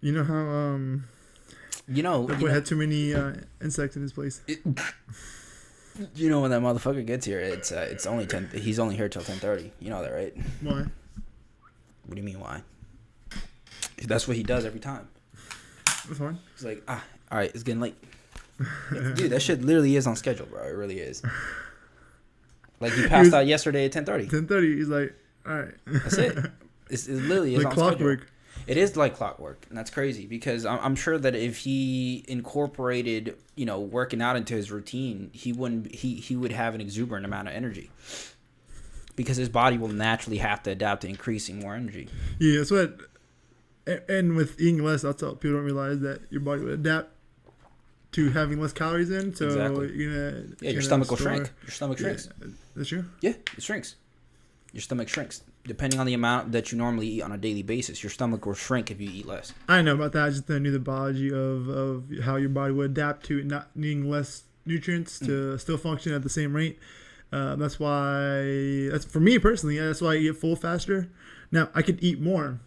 You know how the boy had too many insects in his place. You know when that motherfucker gets here, it's only 10. He's only here till 10:30. You know that, right? Why? What do you mean why? That's what he does every time. That's fine. He's like, all right, it's getting late. Dude, that shit literally is on schedule, bro. It really is. Like he passed out yesterday at 10:30. 10:30. He's like, all right. That's it. It literally is like on clockwork. schedule. It is like clockwork, and that's crazy because I'm sure that if he incorporated, working out into his routine, he would have an exuberant amount of energy because his body will naturally have to adapt to increasing more energy. Yeah, that's what. And with eating less, that's how people don't realize that your body would adapt to having less calories in. So Exactly. Your stomach will shrink. Your stomach shrinks. That's true. Yeah, it shrinks. Your stomach shrinks. Depending on the amount that you normally eat on a daily basis, your stomach will shrink if you eat less. I know about that. I just knew the biology of how your body would adapt to not needing less nutrients to still function at the same rate. That's for me personally. That's why I get full faster. Now, I could eat more,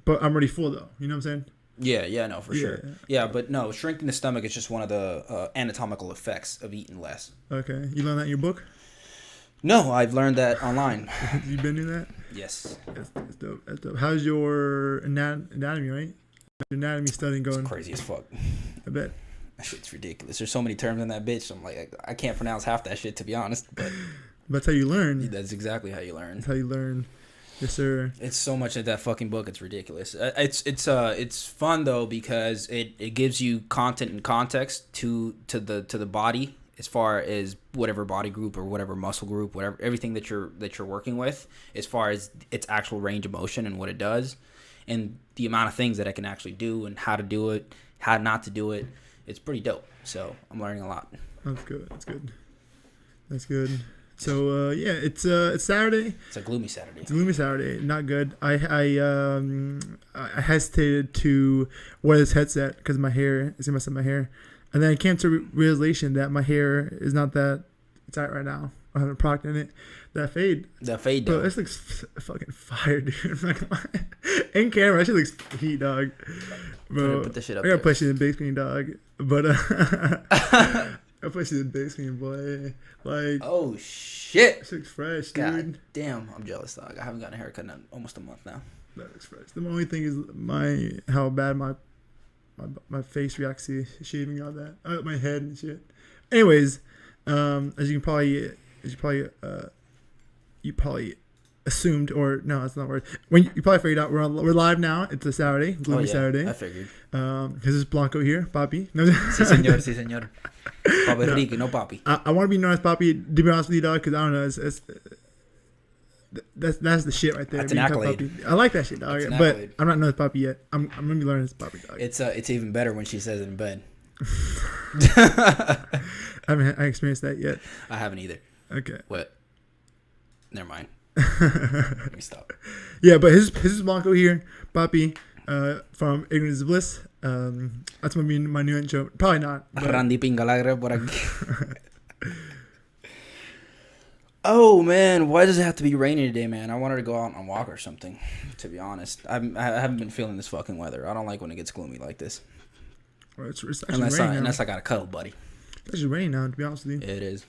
but I'm already full though. You know what I'm saying? Yeah, no, for sure. Yeah, but no, shrinking the stomach is just one of the anatomical effects of eating less. Okay. You learned that in your book? No, I've learned that online. You been doing that? Yes. That's dope. That's dope. How's your anatomy, right? Your anatomy studying going? It's crazy as fuck. I bet. That shit's ridiculous. There's so many terms in that bitch. I'm like, I can't pronounce half that shit, to be honest. But that's how you learn. That's exactly how you learn. That's how you learn. Yes, sir. It's so much of that fucking book. It's ridiculous. It's fun though because it gives you content and context to the body as far as whatever body group or whatever muscle group, whatever everything that you're working with, as far as its actual range of motion and what it does, and the amount of things that it can actually do and how to do it, how not to do it. It's pretty dope. So I'm learning a lot. That's good. That's good. So it's Saturday. It's a gloomy Saturday. It's a gloomy Saturday. Not good. I hesitated to wear this headset because my hair is gonna mess up my hair, and then I came to realization that my hair is not that tight right now. I haven't product in it. That fade, though. This looks fucking fire, dude. I'm not gonna lie. In camera, that shit looks heat, dog. Bro, put the shit up I gotta there. push it in the big screen, dog. But I push it in the big screen, boy. Like, oh shit, this looks fresh, dude. God damn, I'm jealous, dog. I haven't gotten a haircut in almost a month now. That looks fresh. The only thing is how bad my face reacts to shaving all that, my head and shit. Anyways, as you probably assumed, or no, that's not a word. When you probably figured out, we're live now. It's a Saturday, gloomy Saturday. I figured. This is Blanco here, Papi. No, Sí, señor. Sí, señor. Papi Enrique, no Papi. I want to be known as Papi. To be honest with you, dog, because I don't know. That's the shit right there. That's an accolade. I like that shit, dog. But accolade. I'm not known as Papi yet. I'm gonna be learning as Papi, dog. It's even better when she says it in bed. I haven't experienced that yet. I haven't either. Okay. What? Never mind. Let me stop. Yeah, but his is Blanco here, Papi, from Ignorance is Bliss. That's gonna be my new intro. Probably not. Randy Pingalagre por aquí. Oh man, why does it have to be rainy today, man? I wanted to go out on a walk or something. To be honest, I haven't been feeling this fucking weather. I don't like when it gets gloomy like this. Well, it's unless I got a cuddle, buddy. It's actually raining now. To be honest with you, it is.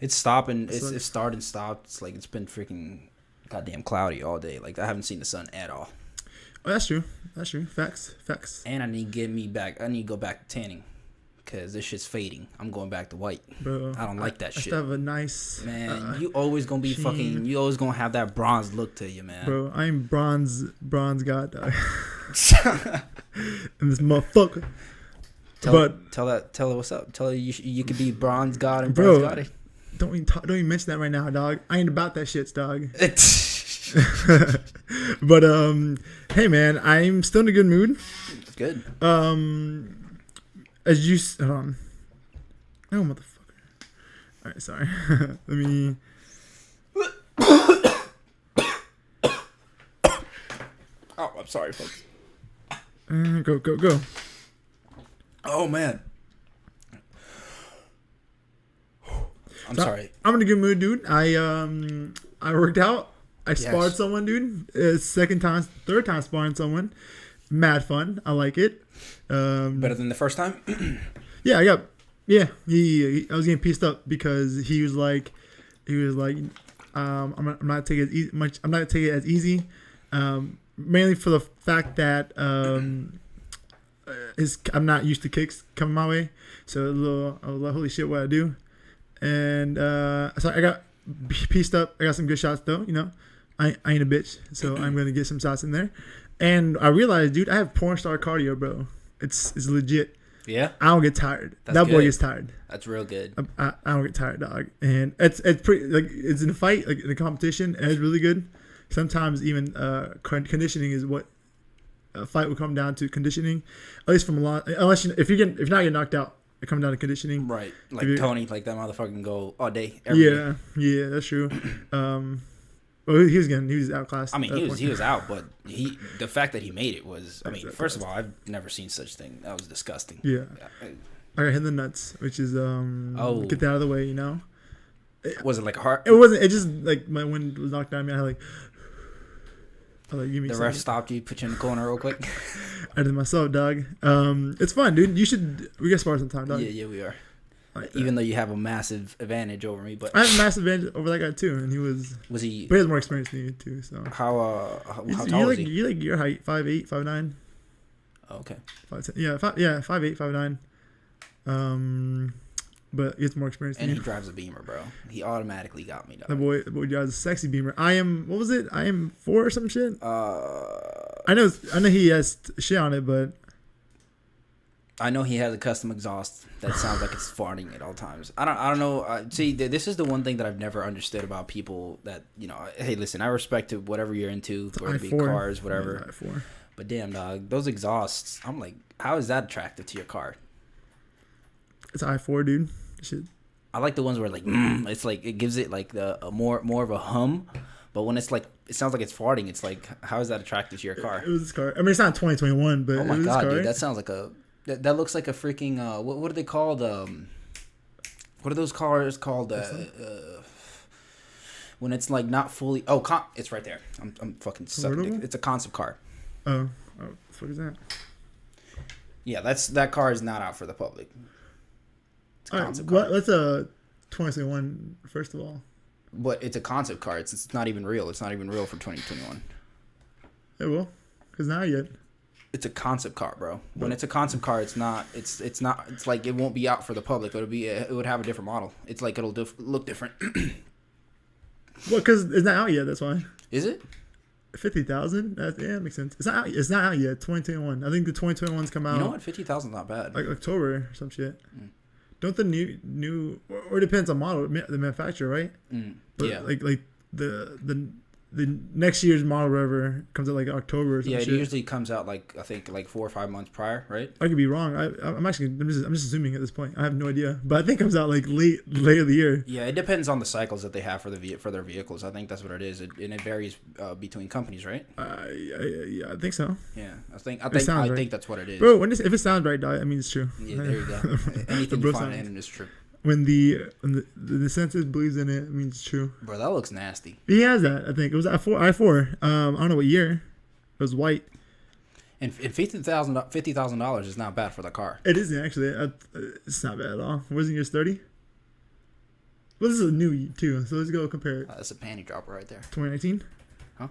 It's stopping. It's started and stopped. It's like it's been freaking goddamn cloudy all day. Like I haven't seen the sun at all. Oh, that's true. Facts. And I need to go back to tanning. Cause this shit's fading. I'm going back to white. Bro, I don't like that shit. I still have a nice man. You always gonna be sheen. You always gonna have that bronze look to you, man. Bro, I'm bronze god dog. And this motherfucker. Tell her what's up. Tell her you could be bronze god and bro, bronze god. Don't even mention that right now, dog. I ain't about that shit, dog. But hey man, I'm still in a good mood. It's good. As you hold on. Oh motherfucker. All right, sorry. Let me. Oh, I'm sorry, folks. Go. Oh man. I'm sorry. I'm in a good mood, dude. I worked out. I sparred someone, dude. Third time sparring someone. Mad fun. I like it. Better than the first time. Yeah, I got. Yeah, I was getting pissed up because he was like, I'm not taking it easy, much. I'm not taking it as easy, mainly for the fact that I'm not used to kicks coming my way, so I was like, holy shit, what I do, and so I got pieced up. I got some good shots though, you know. I ain't a bitch, so I'm gonna get some shots in there, and I realized, dude, I have porn star cardio, bro. It's legit. Yeah, I don't get tired. That's that boy good. gets tired. That's real good. I don't get tired, dog. And it's pretty like it's in a fight, like in a competition, and it's really good. Sometimes even conditioning is what a fight will come down to. Conditioning, at least from a lot. Unless if you're not getting knocked out, it comes down to conditioning. Right, like Tony, like that motherfucker can go all day. Every day. Yeah, that's true. Well, he was outclassed. I mean, he was out, but the fact that he made it was. I mean, first of all, I've never seen such thing. That was disgusting. Yeah. I got hit in the nuts, which is get that out of the way, you know. Was it like a heart? It wasn't. It just like my wind was knocked down me. I had give me. The ref stopped you, put you in the corner real quick. I did it myself, dog. It's fun, dude. We got spar sometime, dog. Yeah, we are. Even though you have a massive advantage over me, but I have a massive advantage over that guy too, and he was. Was he? But he has more experience than you too. So how tall is he? You like your height, 5'8", 5'9". Oh, okay. 5'10". Yeah, 5'8", 5'9". But he has more experience than and you. He drives a Beamer, bro. He automatically got me, dog. The boy drives a sexy Beamer. I am. What was it? I am 4 or some shit. I know he has shit on it, but. I know he has a custom exhaust that sounds like it's farting at all times. I don't know. See, this is the one thing that I've never understood about people that, you know, hey, listen, I respect to whatever you're into, whether it be cars, whatever. Yeah, I4. But damn, dog, those exhausts, I'm like, how is that attractive to your car? It's i4, dude. Shit. I like the ones where like, it's like, it gives it like a more of a hum. But when it's like, it sounds like it's farting, it's like, how is that attractive to your car? It was this car. I mean, it's not 2021, but oh my it was God, this car. Dude, that sounds like a... That looks like a freaking what are they called? What are those cars called? When it's like not fully. Oh, it's right there. I'm fucking sucking. It's a concept car. Oh, what is that? Yeah, that car is not out for the public. It's a concept car. Let's 2021 first of all. But it's a concept car. It's not even real. It's not even real for 2021. It will, because not yet. It's a concept car, bro. When it's a concept car, it's not. It's not. It's like it won't be out for the public. It would have a different model. It's like it'll look different. Well, because it's not out yet. That's why. Is it? 50,000. That makes sense. It's not out. It's not out yet. 2021. I think the 2021s come out. You know what? 50,000 is not bad. Like October or some shit. Don't the new or it depends on model, the manufacturer, right? But yeah. Like the next year's model whatever comes out like October or some shit. It usually comes out like I think like 4 or 5 months prior, right? I could be wrong. I'm just assuming at this point. I have no idea, but I think it comes out like late of the year. Yeah, it depends on the cycles that they have for their vehicles. I think that's what it is, and it varies between companies, right? Yeah, I think so. Yeah, I think that's what it is. Bro, if it sounds right, I mean it's true. Yeah, there you go. Anything you find in it is true. When the census believes in it means it's true. Bro, that looks nasty. He has that. I think it was i4. I don't know what year. It was white. And $50,000 is not bad for the car. It isn't actually. It's not bad at all. Wasn't yours 30? Well, this is a new too. So let's go compare it. That's a panty dropper right there. 2019. Huh?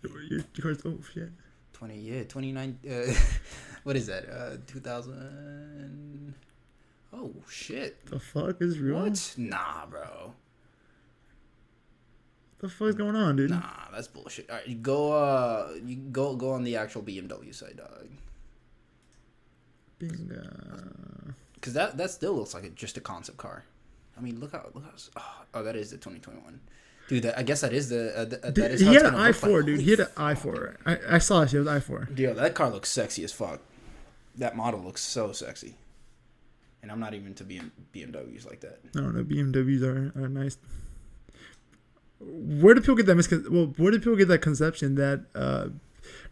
Your car's shit. 29. What is that? 2000. Oh shit! The fuck is real? What? Nah, bro. The fuck is going on, dude? Nah, that's bullshit. All right, you go on the actual BMW side, dog. Because that still looks like just a concept car. I mean, look how. Oh, that is the 2021. Dude, I guess that is that is. He had an i4, dude. He had an i4. I saw it. It was i4. Dude, that car looks sexy as fuck. That model looks so sexy. And I'm not even into BMWs like that. No, BMWs are nice. Where do people get that where do people get that conception that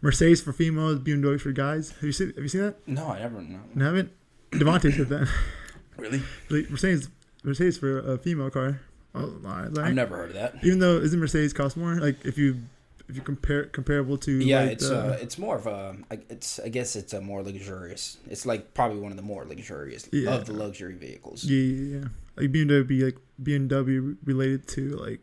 Mercedes for females, BMW for guys? Have you seen that? No, I never. No. You haven't? Devontae said that. Really? Like Mercedes for a female car. Like, I've never heard of that. Even though isn't Mercedes cost more? Like if you comparable to it's more of a I guess it's a more luxurious. It's like probably one of the more luxurious of the luxury vehicles. Yeah. Like BMW related to like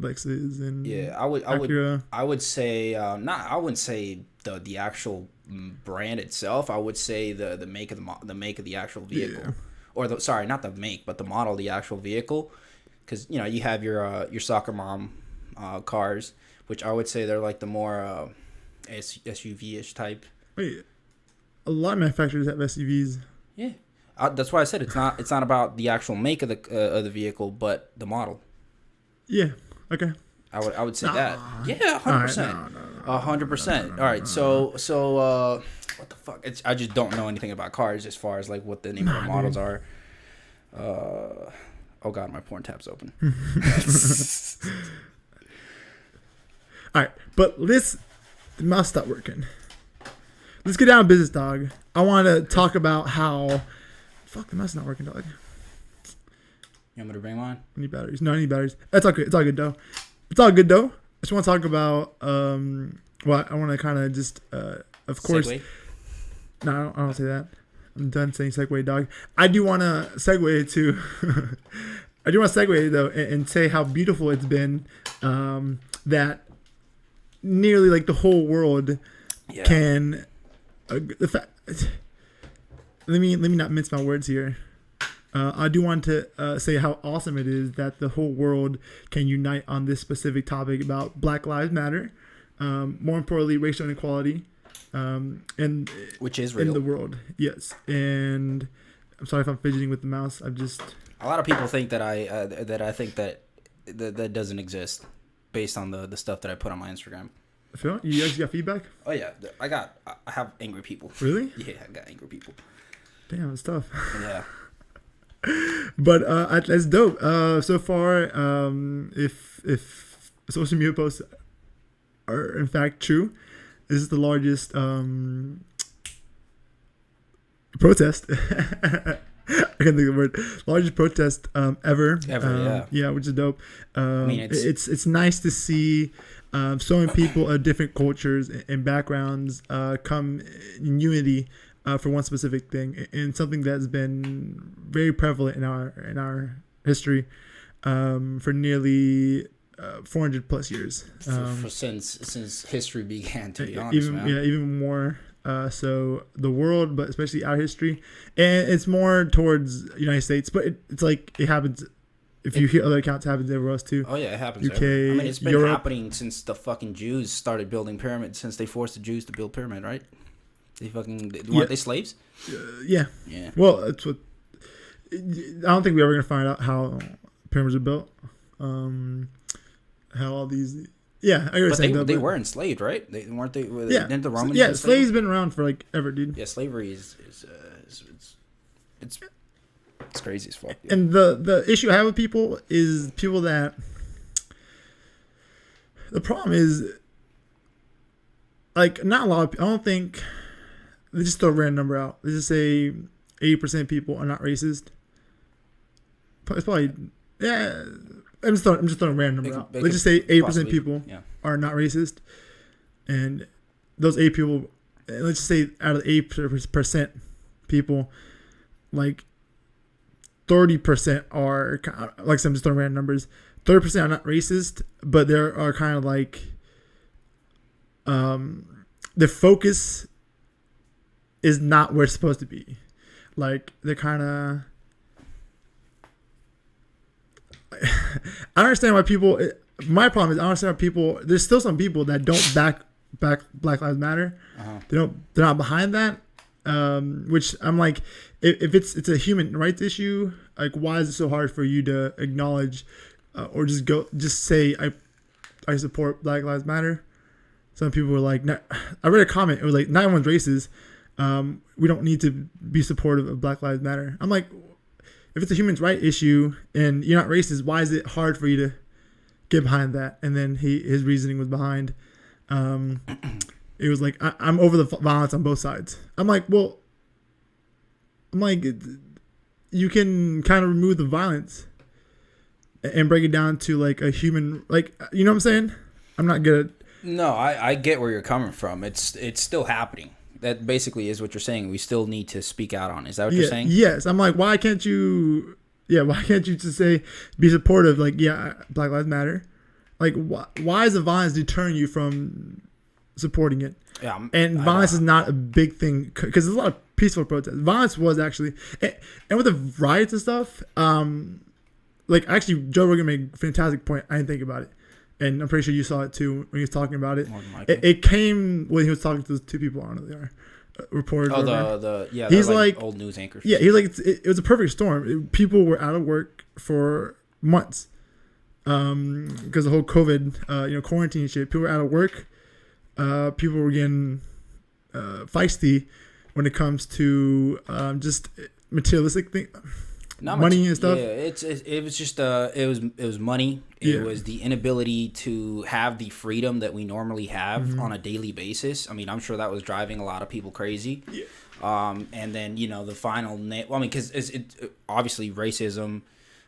Lexus and I would say not. I wouldn't say the actual brand itself. I would say the make of the make of the actual vehicle, or not the make, but the model of the actual vehicle, because you have your soccer mom cars, which I would say they're like the more SUV-ish type. Wait, a lot of manufacturers have SUVs. Yeah, that's why I said it's not about the actual make of the vehicle, but the model. Yeah. Okay. I would say that. Yeah, 100%. 100%. All right. So what the fuck? I just don't know anything about cars as far as like what the name of the models are. Oh god, my porn tab's open. All right, but the mouse stopped working. Let's get down to business, dog. I want to talk about how. Fuck, the mouse is not working, dog. You want me to bring mine? I need batteries. No, I need batteries. That's all good. It's all good though. I just want to talk about. Well, I want to kind of just. Of course. Segway? No, I don't say that. I'm done saying segue, dog. I do want to segue to. I do want to segue though and say how beautiful it's been. That nearly like the whole world can. Let me not mince my words here. I do want to say how awesome it is that the whole world can unite on this specific topic about Black Lives Matter. More importantly, racial inequality, and which is real in the world. Yes, and I'm sorry if I'm fidgeting with the mouse. I've just a lot of people think that I think that doesn't exist based on the stuff that I put on my Instagram. Phil, you guys got feedback? Oh yeah, I have angry people. Really? Yeah, I got angry people. Damn, it's tough. Yeah. But that's dope. So far, if social media posts are in fact true, this is the largest protest. I can't think of the word. Largest protest ever. Yeah, which is dope. I mean, it's nice to see so many people of different cultures and backgrounds come in unity for one specific thing, and something that's been very prevalent in our history for nearly 400 plus years. Since history began, to be honest, even more. So the world, but especially our history, and it's more towards United States, but it's like it happens. If you hear other accounts, it happens everywhere else too. Oh yeah, it happens. UK, I mean, it's been Europe. happening since the fucking Jews started building pyramids. Since they forced the Jews to build pyramid, right? Weren't they slaves? Yeah. Well, it's what I don't think we're ever gonna find out how pyramids are built. How all these. Yeah, I but they were enslaved, right? Weren't they? Didn't the Romans? Yeah, slave's been around for like ever, dude. Yeah, slavery is it's crazy as fuck. Dude. And the issue I have with people is people that. The problem is, like, not a lot of people. I don't think they just throw a random number out. They just say 80% of people are not racist. It's probably I'm just throwing a random number out. Let's just say 80% of people are not racist, and those 8 people, let's just say out of 8% people, like 30% are, like I'm just throwing random numbers. 30% are not racist, but there are kind of like the focus is not where it's supposed to be. Like they're kind of. I understand why people. My problem is I understand why people. There's still some people that don't back Black Lives Matter. Uh-huh. They're not behind that. Which I'm like, if it's a human rights issue, like why is it so hard for you to acknowledge, or just say I support Black Lives Matter? Some people were like, I read a comment. It was like, not everyone's racist. We don't need to be supportive of Black Lives Matter. I'm like, if it's a human rights issue and you're not racist, why is it hard for you to get behind that? And then his reasoning was behind, it was like, I'm over the violence on both sides. I'm like, you can kind of remove the violence and break it down to like a human, like, you know what I'm saying? I'm not good at. No, I get where you're coming from. It's still happening. That basically is what you're saying. We still need to speak out on. Is that what you're saying? Yes. I'm like, why can't you? Yeah, why can't you just say be supportive? Like, yeah, Black Lives Matter. Like, why is the violence deterring you from supporting it? Yeah, and violence is not a big thing because there's a lot of peaceful protests. Violence was actually, and with the riots and stuff, like actually Joe Rogan made a fantastic point. I didn't think about it, and I'm pretty sure you saw it too when he was talking about it. It came when he was talking to those two people. I don't know who they are. Reporters. Oh, he's like old news anchors. Yeah, he's like it was a perfect storm. People were out of work for months, because the whole COVID, quarantine shit. People were out of work. People were getting feisty when it comes to just materialistic thing, money and stuff. Yeah, it was just it was money. It was the inability to have the freedom that we normally have on a daily basis. I mean, I'm sure that was driving a lot of people crazy. Yeah. And then the final. Because it obviously racism,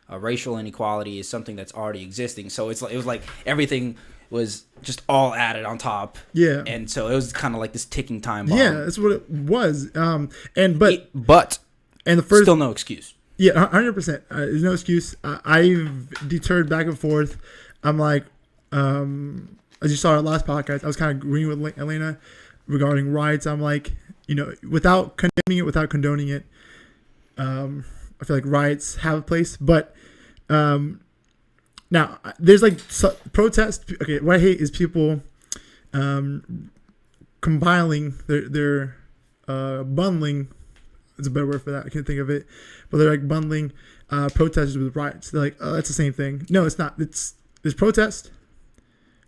racial inequality is something that's already existing. So it was like everything was just all added on top. Yeah. And so it was kind of like this ticking time bomb. Yeah, that's what it was. But the first still no excuse. Yeah, 100%. There's no excuse. I've deterred back and forth. I'm like, as you saw our last podcast, I was kind of agreeing with Elena regarding riots. I'm like, without condemning it, without condoning it, I feel like riots have a place. But now there's like protests. Okay, what I hate is people compiling their bundling. It's a better word for that. I can't think of it. But they're like bundling protesters with riots. They're like, oh, that's the same thing. No, it's not. There's protest.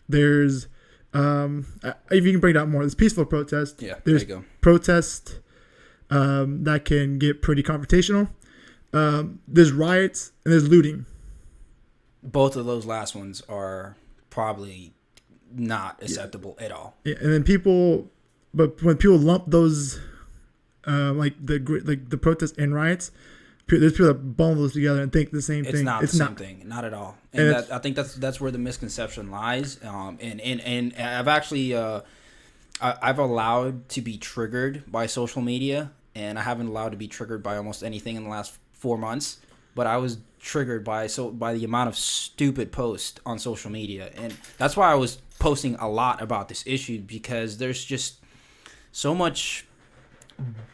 There's if you can break it out more, there's peaceful protest. Yeah, there's there you go. Protest that can get pretty confrontational. There's riots and there's looting. Both of those last ones are probably not acceptable at all. Yeah, and then but when people lump those, like the protests and riots, there's people that bundle those together and think the same thing. It's not the same thing, not at all. And I think that's where the misconception lies. And I've actually I've allowed to be triggered by social media, and I haven't allowed to be triggered by almost anything in the last 4 months. But I was triggered by the amount of stupid posts on social media, and that's why I was posting a lot about this issue, because there's just so much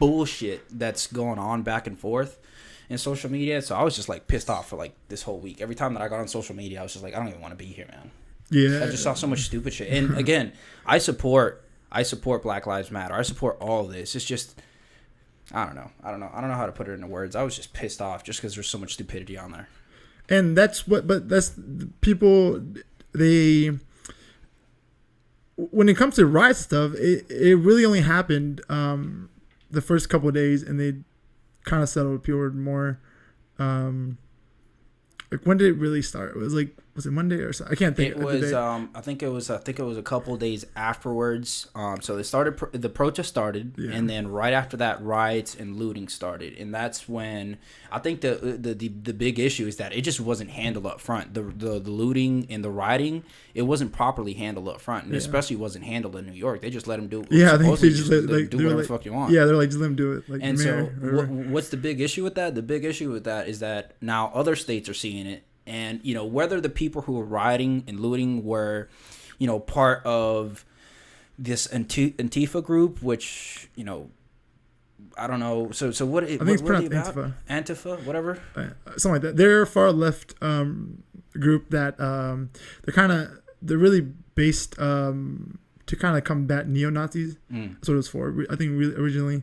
bullshit that's going on back and forth in social media. So I was just like pissed off for like this whole week. Every time that I got on social media, I was just like, I don't even want to be here, man. Yeah, I just saw so much stupid shit. And again, I support Black Lives Matter. I support all of this. It's just I don't know how to put it into words. I was just pissed off just because there's so much stupidity on there. And that's people, when it comes to riot stuff, it really only happened the first couple of days, and they kind of settled. People were more like, when did it really start? It was like, was it Monday or something? I can't think. It was I think it was a couple of days afterwards. So they started the protest started, and then right after that, riots and looting started, and that's when I think the big issue is that it just wasn't handled up front. The looting and the rioting, it wasn't properly handled up front, and especially wasn't handled in New York. They just let them do. Yeah, I think they just do whatever the fuck you want. Yeah, they're like, just let them do it. Like, and so what's the big issue with that? The big issue with that is that now other states are seeing it. And, whether the people who were rioting and looting were, part of this Antifa group, which, I don't know. So what? I think it's pronounced Antifa, whatever. Something like that. They're a far left group that they're really based to kind of combat neo-Nazis. That's what it was for. I think really originally.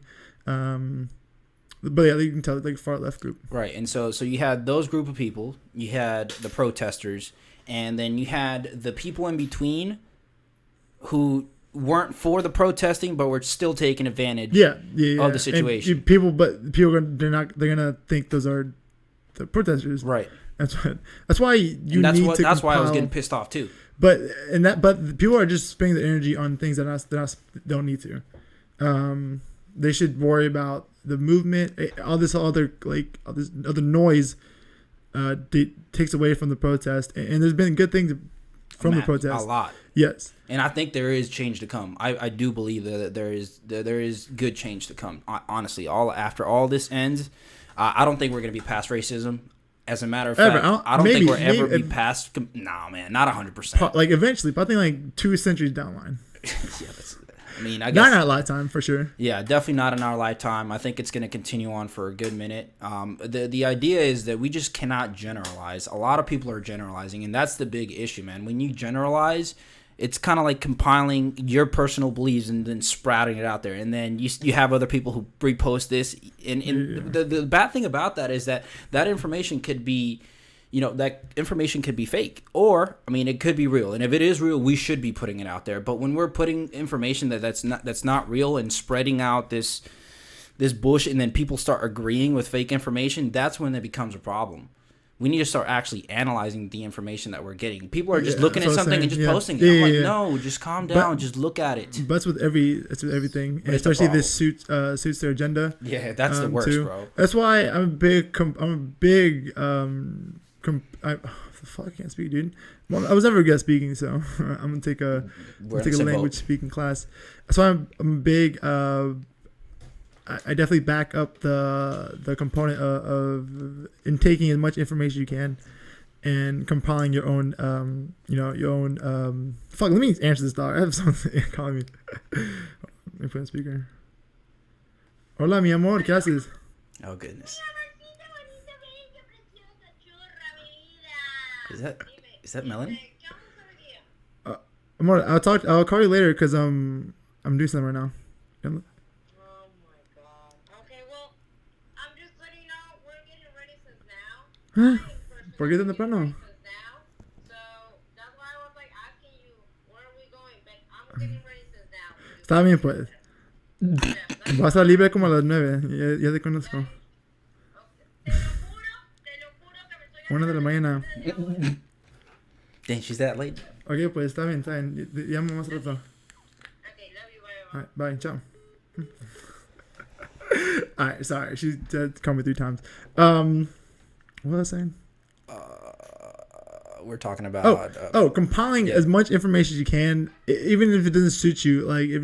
But yeah, you can tell it's like a far left group. Right. And so you had those group of people, you had the protesters, and then you had the people in between who weren't for the protesting but were still taking advantage of the situation. And they're gonna think those are the protesters. Right. That's why that's why I was getting pissed off too. But people are just spending their energy on things that don't need to. They should worry about the movement, all this other noise takes away from the protest. And there's been good things from the protest. A lot. Yes. And I think there is change to come. I do believe that there is good change to come. Honestly, after all this ends, I don't think we're going to be past racism. As a matter of fact, I don't think we'll ever be past. Nah, man, not 100%. Like eventually, but I think like 2 centuries down the line. Yeah, I mean, I guess not in our lifetime for sure. Yeah, definitely not in our lifetime. I think it's going to continue on for a good minute. The idea is that we just cannot generalize. A lot of people are generalizing, and that's the big issue, man. When you generalize, it's kind of like compiling your personal beliefs and then sprouting it out there, and then you have other people who repost this. And the bad thing about that is that information could be. That information could be fake, or I mean, it could be real. And if it is real, we should be putting it out there. But when we're putting information that's not real and spreading out this bullshit, and then people start agreeing with fake information, that's when it becomes a problem. We need to start actually analyzing the information that we're getting. People are just looking at something and just posting it. I'm like, no, just calm down, just look at it. But it's with everything, and especially this suits their agenda. Yeah, that's the worst, bro. That's why I'm a big I can't speak, dude. Well, I was never good at speaking, so I'm gonna take a language speaking class. So I'm big. I definitely back up the component of in taking as much information you can, and compiling your own. Fuck. Let me answer this, dog. I have something calling me. Let me put on speaker. Hola, mi amor. ¿Qué haces? Oh goodness. Is that Melanie? Amor, I'll call you later because I'm doing something right now. Oh my god. Okay, well, I'm just letting you know we're getting ready since now. ¿Por qué tan temprano? So that's why I was like asking you where are we going, but I'm getting ready since now. Está bien, pues. Vas a estar libre como a las 9. Ya te conozco. Te lo juro que me estoy 1 de la mañana. Dang, she's that late? Ok, pues está bien. Llamo más rato. Okay, love you, bye. Alright, bye. Ciao. Alright, sorry. She called me 3 times. What was I saying? We're talking about... compiling as much information as you can, even if it doesn't suit you. Like, if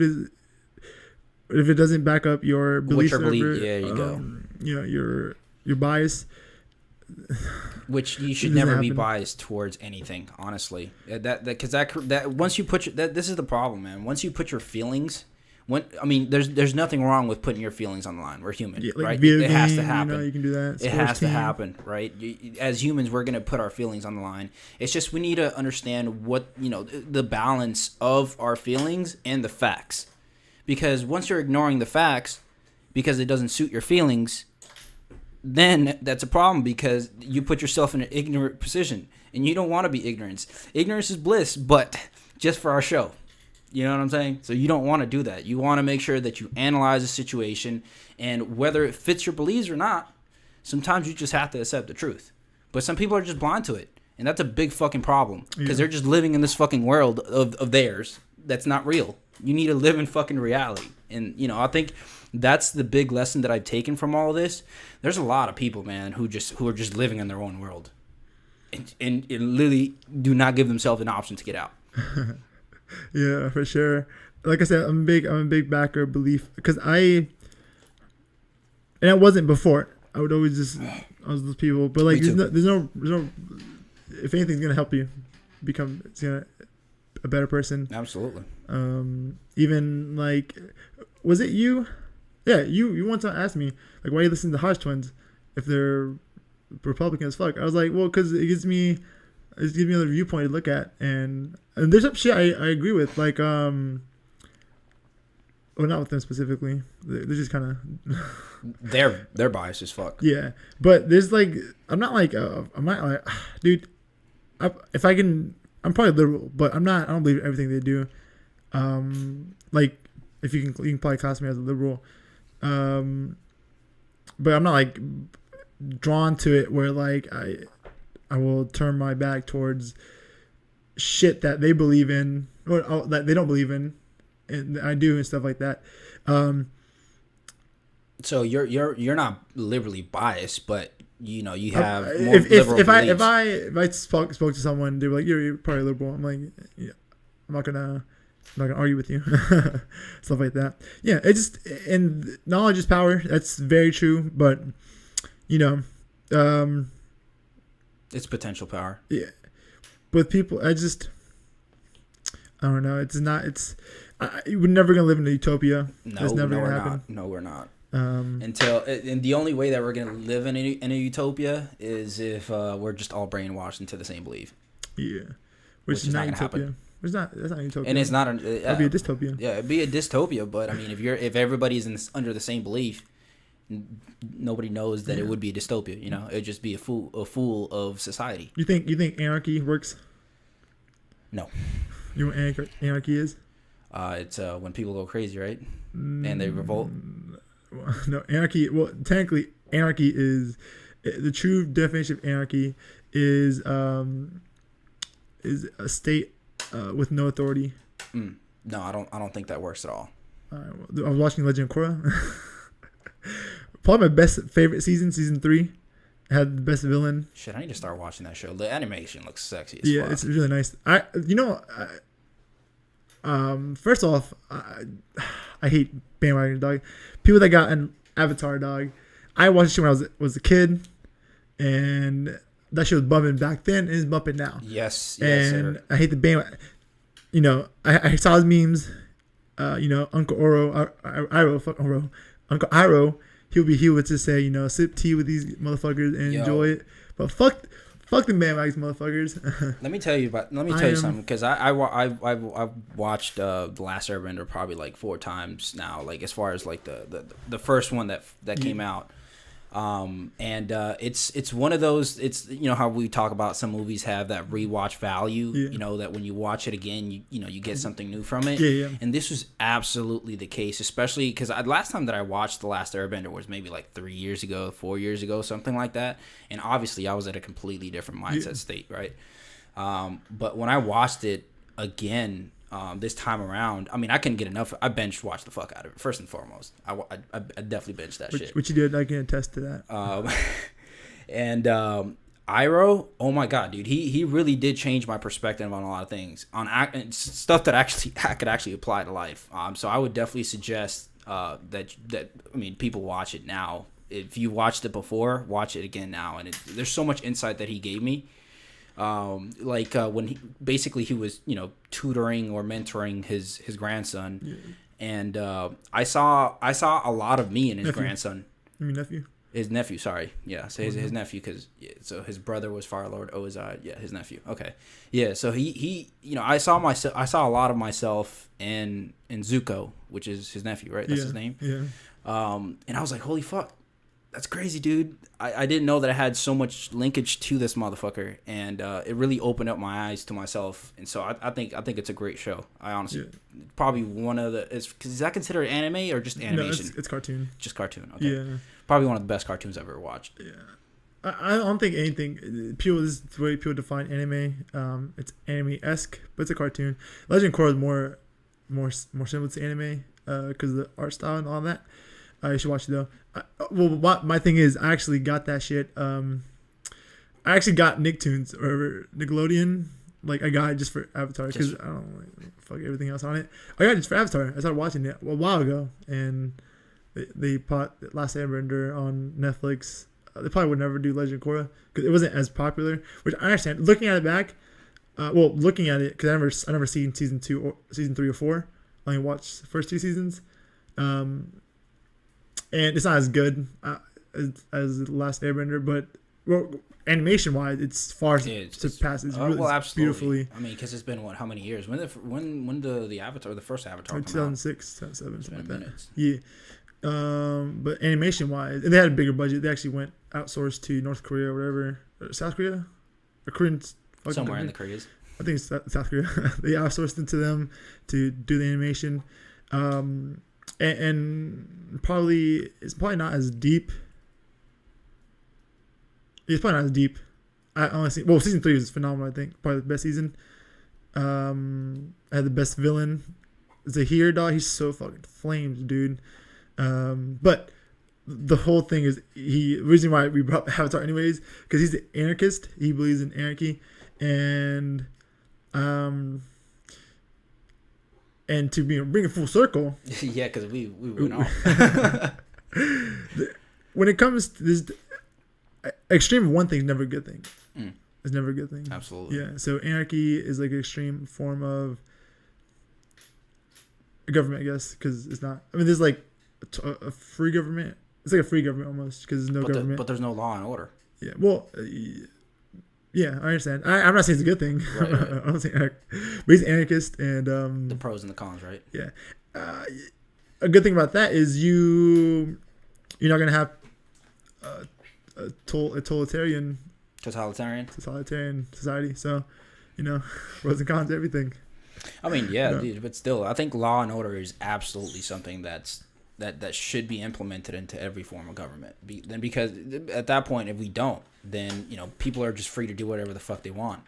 it doesn't back up your beliefs, yeah, you go. Your bias. Which you should never be biased towards anything, honestly. That once you put this is the problem, man. Once you put your feelings, there's nothing wrong with putting your feelings on the line. We're human, right? It has to happen. You can do that. It has to happen, right? As humans, we're gonna put our feelings on the line. It's just we need to understand what the balance of our feelings and the facts, because once you're ignoring the facts because it doesn't suit your feelings, then that's a problem because you put yourself in an ignorant position, and you don't want to be ignorant. Ignorance is bliss, but just for our show. You know what I'm saying? So you don't want to do that. You want to make sure that you analyze the situation, and whether it fits your beliefs or not, sometimes you just have to accept the truth. But some people are just blind to it, and that's a big fucking problem because they're just living in this fucking world of theirs that's not real. You need to live in fucking reality. And, I think that's the big lesson that I've taken from all of this. There's a lot of people, man, who are just living in their own world and literally do not give themselves an option to get out. Yeah, for sure. Like I said, I'm a big backer of belief because I wasn't before. I would always I was those people, but like there's no if anything's gonna help you become a better person. Absolutely. Even like, was it you? Yeah, you once asked me like, why do you listen to Hodge Twins if they're Republican as fuck? I was like, well, because it gives me another viewpoint to look at, and there's some shit I agree with, like well, not with them specifically. They're just kind of they're biased as fuck. Yeah, but there's like I'm not like dude. If I can, I'm probably liberal, but I'm not. I don't believe everything they do. Like if you can probably class me as a liberal. But I'm not like drawn to it where like I will turn my back towards shit that they believe in or that they don't believe in, and I do and stuff like that. So you're not liberally biased, but you know, you have more if liberal if I beliefs. if I spoke to someone, they were like, you're probably liberal. I'm like, yeah, I'm not gonna argue with you, stuff like that. Yeah, it just, and knowledge is power. That's very true. But you know, It's potential power. yeah, with people, I don't know. It's not. We're never gonna live in a utopia. No, It's never no, gonna we're happen. not. No, we're not. Um, And the only way that we're gonna live in a utopia is if we're just all brainwashed into the same belief. yeah, Which which is is not not gonna utopia. It's not. That's not utopia. And it's not It'll be a dystopia. yeah, it'd be a dystopia. But I mean, if everybody's under the same belief, nobody knows that it would be a dystopia. You know, it'd just be a fool of society. You think anarchy works? No. You know what anarchy is? It's when people go crazy, right? And they revolt. No, anarchy. Well, technically, anarchy is the true definition of anarchy is a state with no authority. No, I don't think that works at all. I was watching Legend of Korra. Probably my favorite season 3. It had the best villain. Shit, I need to start watching that show. The animation looks sexy as Yeah, fuck. it's really nice. First off, I hate bandwagon dog. People that got an Avatar dog. I watched it when I was a kid, and that shit was bumping back then and it's bumping now. Yes, And sir. I hate the bandwagon. You know, I saw his memes. You know, Uncle Uncle Iroh. He would just say, you know, sip tea with these motherfuckers and enjoy it. But fuck the bandwagon motherfuckers. Let me tell you something, because I've watched The Last Airbender probably like 4 times now, like as far as like the first one that came out. It's one of those, it's, you know how we talk about some movies have that rewatch value, you know, that when you watch it again, you know, you get something new from it. Yeah. And this was absolutely the case, especially because last time that I watched The Last Airbender was maybe like 4 years ago, something like that. And obviously I was at a completely different mindset state, right? But when I watched it again, this time around, I mean, I couldn't get enough. I binge watched the fuck out of it, first and foremost. I definitely binged that shit. Which you did. I can attest to that. And Iroh, oh my god, dude, he really did change my perspective on a lot of things, on stuff that I could actually apply to life. So I would definitely suggest that I mean, people watch it now. If you watched it before, watch it again now. And there's so much insight that he gave me. When he was, you know, tutoring or mentoring his grandson, and I saw a lot of me in his grandson. You mean nephew? His nephew, sorry. Yeah, so his nephew, because so his brother was Fire Lord Ozai. Yeah, his nephew. Okay, yeah. So he you know, I saw a lot of myself in Zuko, which is his nephew, right? That's his name. Yeah. And I was like, holy fuck. That's crazy, dude. I didn't know that I had so much linkage to this motherfucker, and it really opened up my eyes to myself. And so I think it's a great show. I honestly probably one of the is that considered anime or just animation? No, it's cartoon. Just cartoon. Okay. Yeah. Probably one of the best cartoons I've ever watched. Yeah. I don't think anything. This is the way people define anime. It's anime-esque, but it's a cartoon. Legend of Korra is more similar to anime because of the art style and all that. You should watch it though. My thing is, I actually got that shit. I actually got Nicktoons or Nickelodeon. Like I got it just for Avatar because I don't like fuck everything else on it. I got it just for Avatar. I started watching it a while ago, and they put Last Airbender on Netflix. They probably would never do Legend of Korra because it wasn't as popular. Which I understand. Looking at it back, looking at it because I never seen season 2 or season 3 or 4. I only watched the first 2 seasons. And it's not as good as The Last Airbender, but animation wise, it's far surpassed. It's really absolutely. Beautifully. I mean, because it's been how many years? When the Avatar, the first Avatar, Like 2006, 2007, something like that. Minutes. Yeah. But animation wise, they had a bigger budget. They actually went outsourced to North Korea or whatever, or South Korea, or Korean. Somewhere in the Koreas. I think it's South Korea. They outsourced it to them to do the animation. And it's probably not as deep. It's probably not as deep. I honestly, season 3 was phenomenal. I think probably the best season. I had the best villain. Zahir, dog. He's so fucking flames, dude. But the whole thing is reason why we brought up Avatar anyways, because he's an anarchist. He believes in anarchy, and to bring it full circle. Yeah, because we went off. When it comes to this, extreme of one thing is never a good thing. It's never a good thing. Absolutely. Yeah. So anarchy is like an extreme form of a government, I guess, because it's not. I mean, there's like a free government. It's like a free government almost because there's no government. But there's no law and order. Yeah. Well. Yeah, I understand. I'm not saying it's a good thing. Right. I'm not saying, but he's an anarchist, and the pros and the cons, right? Yeah. A good thing about that is you're not gonna have a totalitarian society. So, pros and cons, everything. I mean, yeah, dude, but still, I think law and order is absolutely something that should be implemented into every form of government. Because at that point, if we don't, then people are just free to do whatever the fuck they want.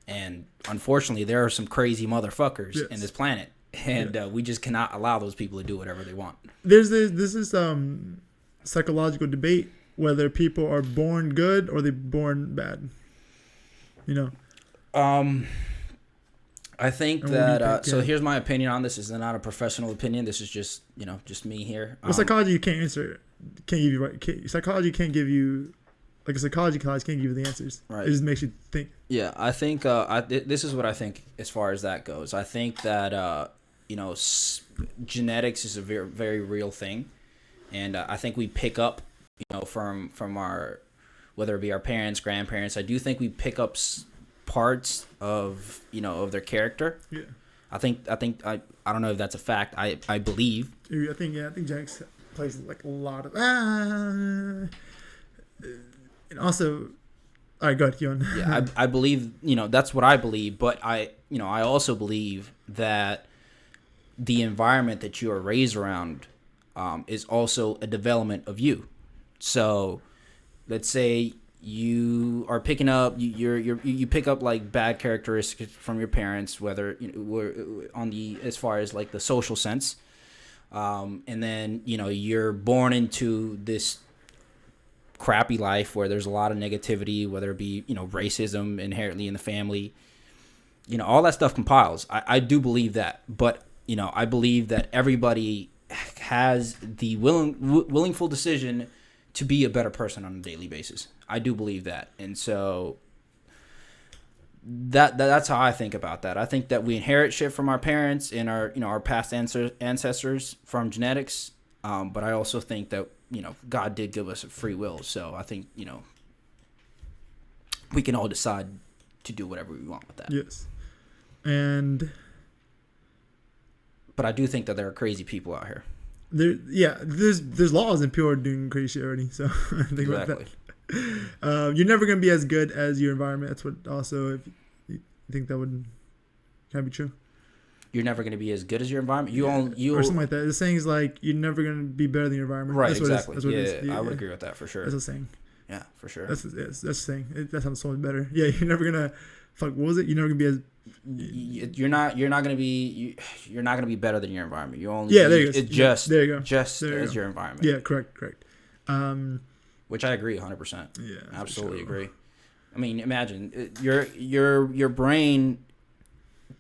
And unfortunately, there are some crazy motherfuckers in this planet, and we just cannot allow those people to do whatever they want. This is psychological debate whether people are born good or they're born bad. I think that so here's my opinion on this. This is not a professional opinion. This is just just me here. Well, psychology you can't answer. Can't give you right. Psychology can't give you, like a psychology class can't give you the answers. Right. It just makes you think. Yeah, I think this is what I think as far as that goes. I think that genetics is a very, very real thing, and I think we pick up from our, whether it be our parents, grandparents. I do think we pick up parts of of their character. Yeah. I don't know if that's a fact. I believe. I think genetics plays like a lot of and also, all right, go ahead, Keon. Yeah, I believe that's what I believe, but I also believe that the environment that you are raised around is also a development of you. So, let's say you are picking up you pick up like bad characteristics from your parents, whether on the as far as like the social sense, and then you're born into this crappy life where there's a lot of negativity, whether it be racism inherently in the family, all that stuff compiles. I do believe that, but I believe that everybody has the willingful decision to be a better person on a daily basis. I do believe that. And so that's how I think about that. I think that we inherit shit from our parents and our past ancestors from genetics. But I also think that, God did give us a free will. So I think, we can all decide to do whatever we want with that. Yes. But I do think that there are crazy people out here. There's laws and people are doing crazy shit already. So think about that. You're never gonna be as good as your environment. That's what also, if you think that would kind of be true. You're never gonna be as good as your environment. Or something like that. The saying is like you're never gonna be better than your environment. Right. That's exactly. What it is. I would agree with that for sure. That's a saying. Yeah, for sure. That's the saying. That sounds so much better. Yeah, you're never gonna. Fuck. What was it? You're never gonna be as. You're not gonna be better than your environment. You only there you go. There you go. Just as your environment. Yeah, correct. Which I agree 100%. Yeah, absolutely agree. I mean, imagine your brain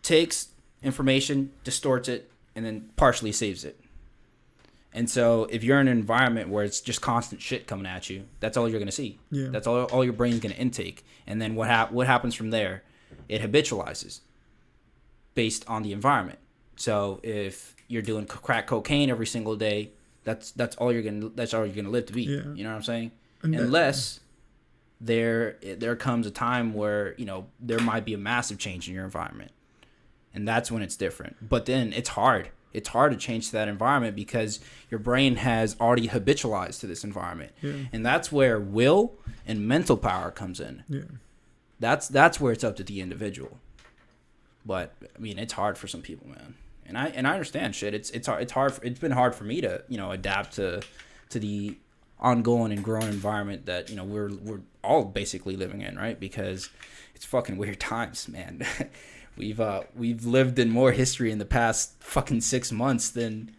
takes information, distorts it, and then partially saves it. And so if you're in an environment where it's just constant shit coming at you, that's all you're gonna see. Yeah. That's all your brain's gonna intake. And then what happens from there? It habitualizes based on the environment. So if you're doing crack cocaine every single day, that's all you're gonna live to be. Yeah. You know what I'm saying? Unless there comes a time where there might be a massive change in your environment, and that's when it's different. But then it's hard. It's hard to change to that environment because your brain has already habitualized to this environment, and that's where will and mental power comes in. Yeah. That's where it's up to the individual. But I mean, it's hard for some people, man. And I understand shit. It's hard. It's been hard for me to adapt to the ongoing and growing environment that we're all basically living in, right? Because it's fucking weird times, man. We've lived in more history in the past fucking 6 months than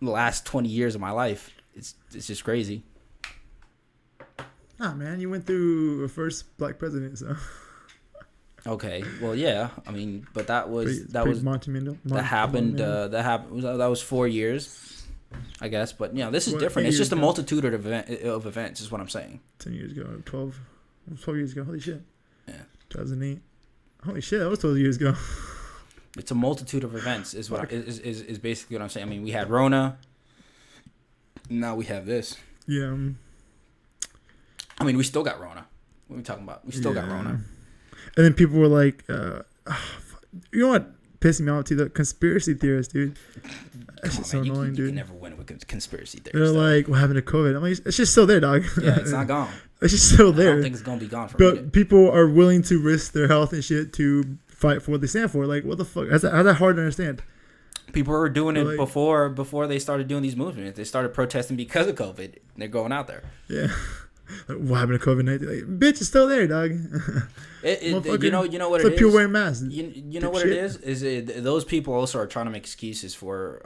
the last 20 years of my life. it's just crazy. Ah, man, you went through a first black president, so. Okay, well, yeah, I mean, but that was that happened. That was 4 years, I guess. But this is different. It's just a multitude of events, is what I'm saying. 10 years ago, 12 years ago. Holy shit. Yeah. 2008. Holy shit, that was 12 years ago. It's a multitude of events, is what is basically what I'm saying. I mean, we had Rona. Now we have this. Yeah. I mean, we still got Rona. What are we talking about? We still got Rona. And then people were like, you know what pissed me off too? The conspiracy theorists, dude. That's just so annoying, dude. You can never win with conspiracy theories. They're like, what happened to COVID? I'm like, it's just still there, dog. Yeah, it's not gone. It's just still there. I don't think it's going to be gone for But people are willing to risk their health and shit to fight for what they stand for. Like, what the fuck? How's that hard to understand? People were doing it before they started doing these movements. They started protesting because of COVID. They're going out there. Yeah. Like, what happened to COVID-19? Like, bitch, it's still there, dog. You know what it's it like is? people wearing masks. You know what it is? Those people also are trying to make excuses for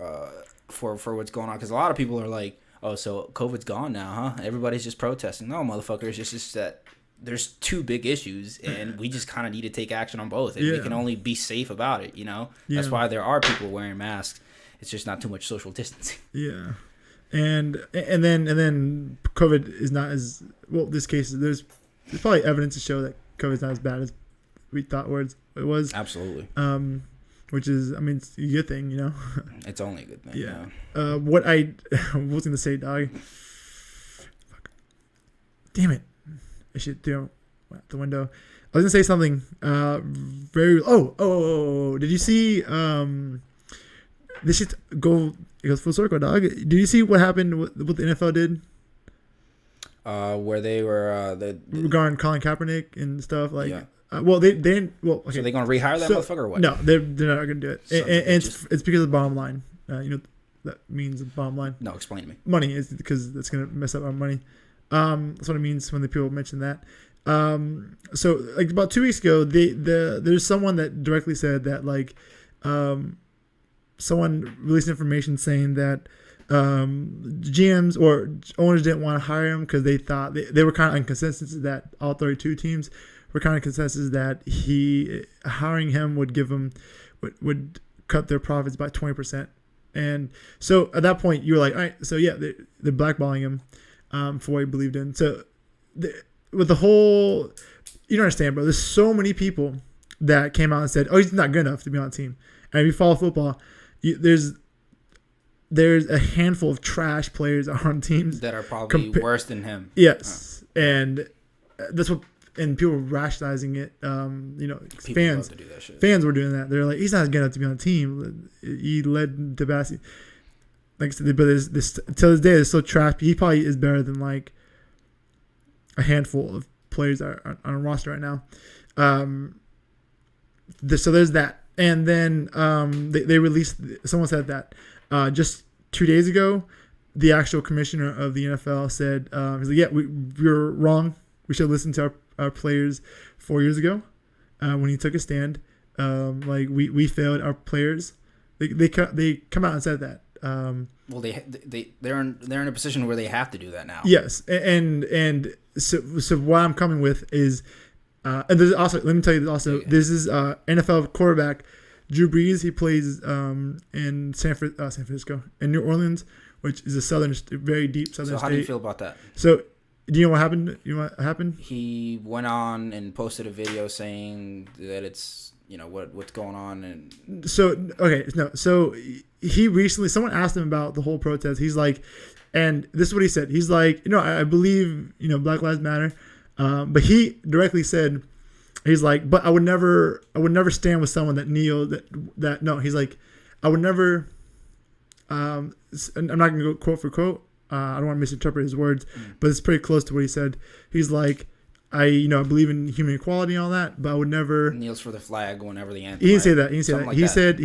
what's going on. Because a lot of people are like, oh, so COVID's gone now, huh? Everybody's just protesting. No, motherfuckers, it's just that there's two big issues, and we just kind of need to take action on both. And we can only be safe about it, That's why there are people wearing masks. It's just not too much social distancing. Yeah. And then COVID is not as well. This case, there's probably evidence to show that COVID is not as bad as we thought it was. Absolutely. Which is, I mean, it's a good thing, It's only a good thing. Yeah. What I was gonna say, dog. Fuck. Damn it! I should throw out the window. I was gonna say something. Very. Oh! Did you see? This should go. It goes full circle, dog. Did you see what happened? What the NFL did? Where they were regarding Colin Kaepernick and stuff like. Yeah. Well, they didn't. Well, okay. So they're gonna rehire that motherfucker or what? No, they're not gonna do it. And it's because of the bottom line. That means the bottom line. No, explain to me. Money is because that's gonna mess up our money. That's what it means when the people mention that. So like about 2 weeks ago, there's someone that directly said that like, someone released information saying that GMs or owners didn't want to hire him because they thought they were kind of in consensus that all 32 teams were kind of consensus that hiring him would give them would cut their profits by 20%. And so at that point you were like, all right, so yeah, they're blackballing him for what he believed in. So with the whole, you don't understand, bro. There's so many people that came out and said, oh, he's not good enough to be on the team. And if you follow football, there's a handful of trash players on teams that are probably worse than him. Yes, and that's what. And people were rationalizing it. Fans love to do that shit. Fans were doing that. They're like, he's not good enough to be on the team. He led the best. Like I said, but this till this day is so trash. He probably is better than like a handful of players that are on a roster right now. So there's that. And then they released. Someone said that just 2 days ago, the actual commissioner of the NFL said, he's like, yeah, we were wrong. We should listen to our players 4 years ago when he took a stand. Like we failed our players. They come out and said that. Well, they're in a position where they have to do that now. Yes, and so what I'm coming with is. And there's also, let me tell you, this is NFL quarterback Drew Brees. He plays in San Francisco, in New Orleans, which is a very deep southern state. So how do you feel about that? So do you know what happened? He went on and posted a video saying that it's what's going on, and so he recently, someone asked him about the whole protest. He's like, and this is what he said. He's like, I believe Black Lives Matter. But he directly said, he's like, but I would never stand with someone that no, he's like, I would never, I'm not going to go quote for quote. I don't want to misinterpret his words, but it's pretty close to what he said. He's like, I believe in human equality and all that, but I would never kneels for the flag whenever the anthem. He didn't say that. He said,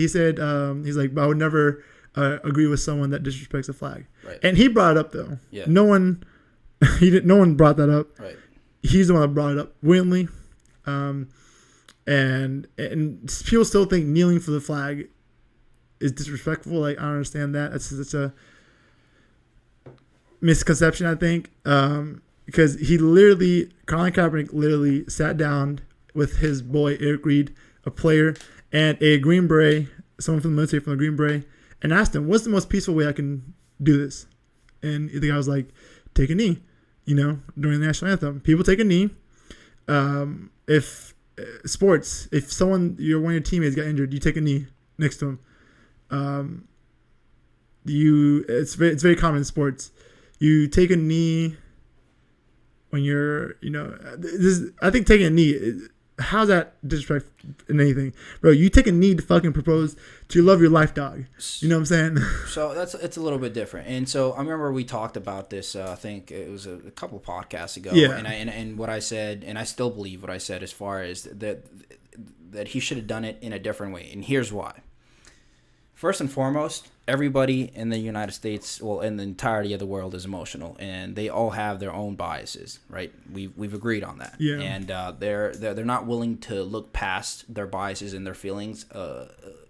he's like, but I would never agree with someone that disrespects the flag. Right. And he brought it up though. Yeah. No one brought that up. Right. He's the one that brought it up willingly, and people still think kneeling for the flag is disrespectful. Like, I don't understand that. It's such a misconception, I think, because Colin Kaepernick literally sat down with his boy Eric Reed, a player, and a Green Beret, someone from the military from the Green Beret, and asked him, "What's the most peaceful way I can do this?" And the guy was like, "Take a knee." During the national anthem, people take a knee. If sports, if one of your teammates got injured, you take a knee next to him. It's very common in sports. You take a knee when you're, I think taking a knee, how's that disrespect in anything? Bro, you take a knee to fucking propose to your love your life, dog. You know what I'm saying? So it's a little bit different. And so I remember we talked about this, I think it was a couple podcasts ago. Yeah. And what I said, and I still believe what I said as far as that he should have done it in a different way. And here's why. First and foremost, everybody in the United States, well, in the entirety of the world, is emotional, and they all have their own biases, right? We've agreed on that. Yeah. And they're not willing to look past their biases and their feelings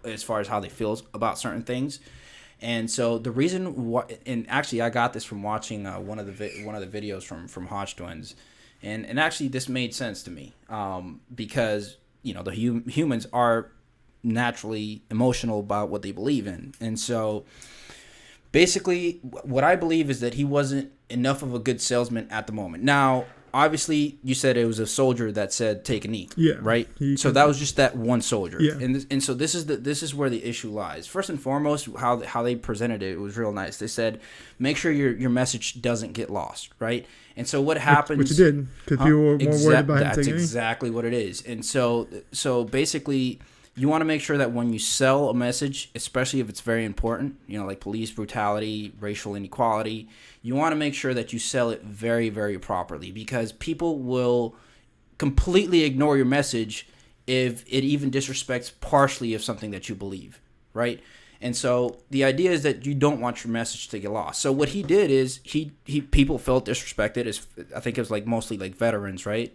as far as how they feel about certain things. And so the reason why, and actually I got this from watching one of the videos from Hodge Twins, and actually this made sense to me because the humans are naturally emotional about what they believe in. And so basically what I believe is that he wasn't enough of a good salesman at the moment. Now, obviously you said it was a soldier that said take a knee, right? So that was just that one soldier. Yeah. And so this is where the issue lies. First and foremost, how they presented it was real nice. They said make sure your message doesn't get lost, right? And so what happens, which it did, because people were more worried about him that's taking a knee. exactly what it is. And so basically you want to make sure that when you sell a message, especially if it's very important, like police brutality, racial inequality, you want to make sure that you sell it very, very properly, because people will completely ignore your message if it even disrespects partially of something that you believe, right? And so the idea is that you don't want your message to get lost. So what he did is people felt disrespected. I think it was like mostly like veterans, right?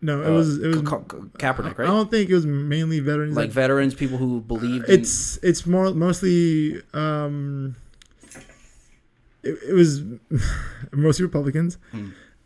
No, it was Kaepernick, right? I don't think it was mainly veterans. Like veterans, people who believed. It's mostly it was mostly Republicans.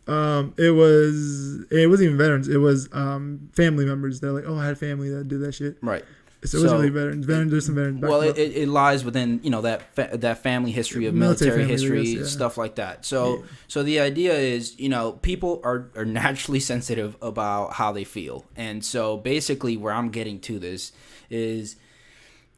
It wasn't even veterans. It was family members. They're like, oh, I had family that did that shit. Right. So it wasn't really veterans. There's some veterans. Well, it lies within that family history of military history, stuff like that. So the idea is people are naturally sensitive about how they feel, and so basically where I'm getting to this is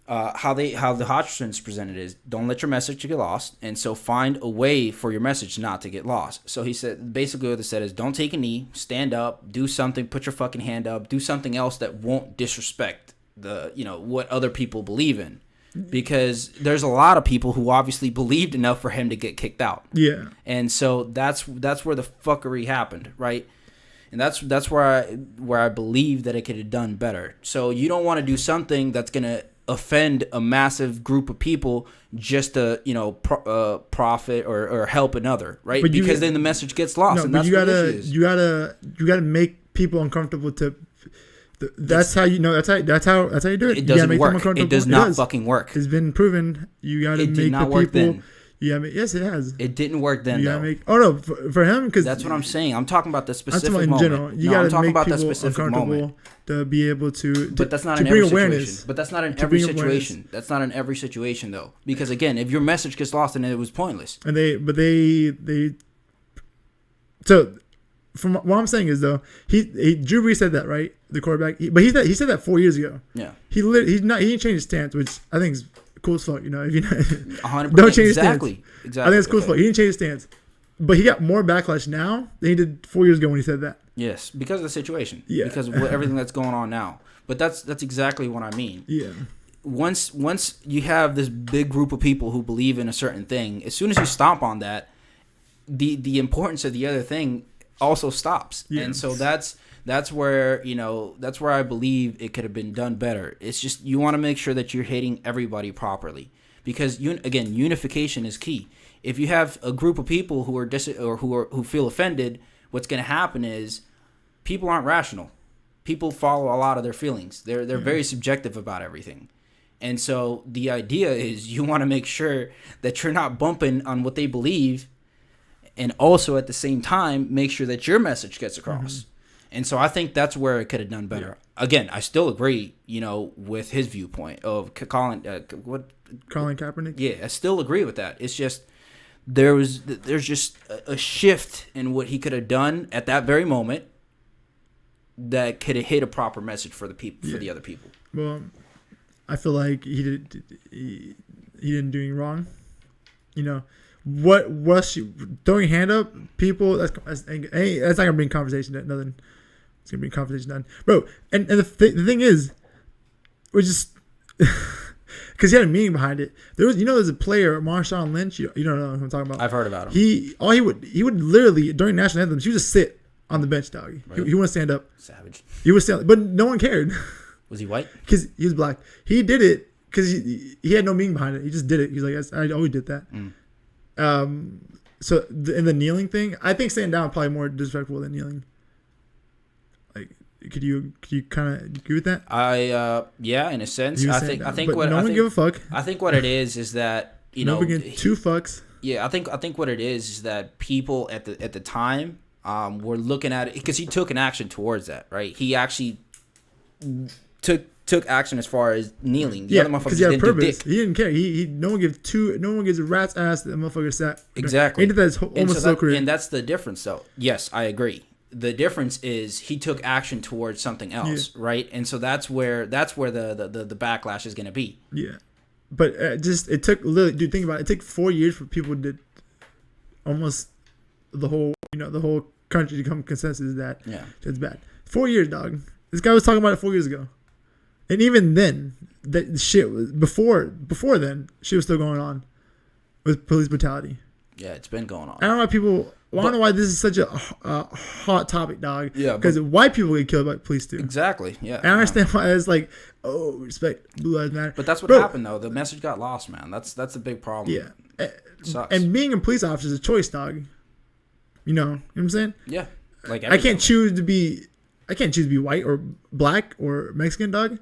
how the Hodgkins presented is don't let your message get lost, and so find a way for your message not to get lost. So he said basically what they said is don't take a knee, stand up, do something, put your fucking hand up, do something else that won't disrespect what other people believe in, because there's a lot of people who obviously believed enough for him to get kicked out. Yeah. And so that's where the fuckery happened, right? And that's where I believe that it could have done better. So you don't want to do something that's gonna offend a massive group of people just to profit or help another, right? Because then the message gets lost. No, and but that's you gotta make people uncomfortable to. That's how you do it. It doesn't work. It does not fucking work. It's been proven. You got to make the people. Then. Yes, it has. It didn't work then. For him, because that's what I'm saying. I'm talking about the specific moment. In general, you got to make people uncomfortable to be able to. But that's not in every situation. But that's not in every situation. That's not in every situation though, because again, if your message gets lost, then it was pointless. And they. So. From what I'm saying is though, Drew Brees said that, right? The quarterback, but he said that 4 years ago. Yeah, he didn't change his stance, which I think is cool as fuck. If you 100%, don't change his stance, exactly. I think it's cool as fuck. He didn't change his stance, but he got more backlash now than he did 4 years ago when he said that. Yes, because of the situation. Yeah, because of everything that's going on now. But that's exactly what I mean. Yeah. Once you have this big group of people who believe in a certain thing, as soon as you stomp on that, the importance of the other thing also stops. Yeah. And so that's where I believe it could have been done better. It's just you want to make sure that you're hitting everybody properly, because unification is key. If you have a group of people who are who feel offended, what's going to happen is people aren't rational. People follow a lot of their feelings. They're very subjective about everything. And so the idea is you want to make sure that you're not bumping on what they believe and also at the same time make sure that your message gets across. And so I think that's where it could have done better. Again, I still agree, with his viewpoint of Colin Kaepernick. Yeah, I still agree with that. It's just there's just a shift in what he could have done at that very moment that could have hit a proper message for the people, for the other people. Well, I feel like he didn't do anything wrong. What was she throwing your hand up? People, that's not gonna bring conversation. Nothing. It's gonna bring conversation done, bro. And the thing is, we're just because he had a meaning behind it. There's a player, Marshawn Lynch. You don't know who I'm talking about. I've heard about him. He would literally during national anthems, he would just sit on the bench, dog. Really? He wouldn't stand up. Savage. He would stand, but no one cared. Was he white? Because he was black. He did it because he had no meaning behind it. He just did it. He's like, I always did that. So in the kneeling thing, I think standing down is probably more disrespectful than kneeling. Like, could you kind of agree with that? Yeah, in a sense. I think what no one give a fuck. I think what it is that nobody give two fucks. Yeah, I think what it is that people at the time were looking at it because he took an action towards that, right? He actually took action as far as kneeling. The other motherfuckers because he had a didn't do purpose. dick. He didn't care. No one gives a rat's ass that the motherfucker sat. Exactly. He did that almost so career. And that's the difference, though. Yes, I agree. The difference is he took action towards something else, right? And so that's where the backlash is going to be. Yeah, but it took literally. Dude, think about it. It took 4 years for people to almost the whole country to come consensus that it's bad. 4 years, dog. This guy was talking about it 4 years ago, and even then, that shit was before then. Shit was still going on with police brutality. Yeah, it's been going on. I don't know why people. I don't know why this is such a hot topic, dog. Yeah, because white people get killed by police too. Exactly. Yeah. I understand why it's like, respect, Blue Lives Matter. But that's what happened though. The message got lost, man. That's a big problem. Yeah. It sucks. And being a police officer is a choice, dog. You know what I'm saying? Yeah. Like I can't choose to be white or black or Mexican, dog.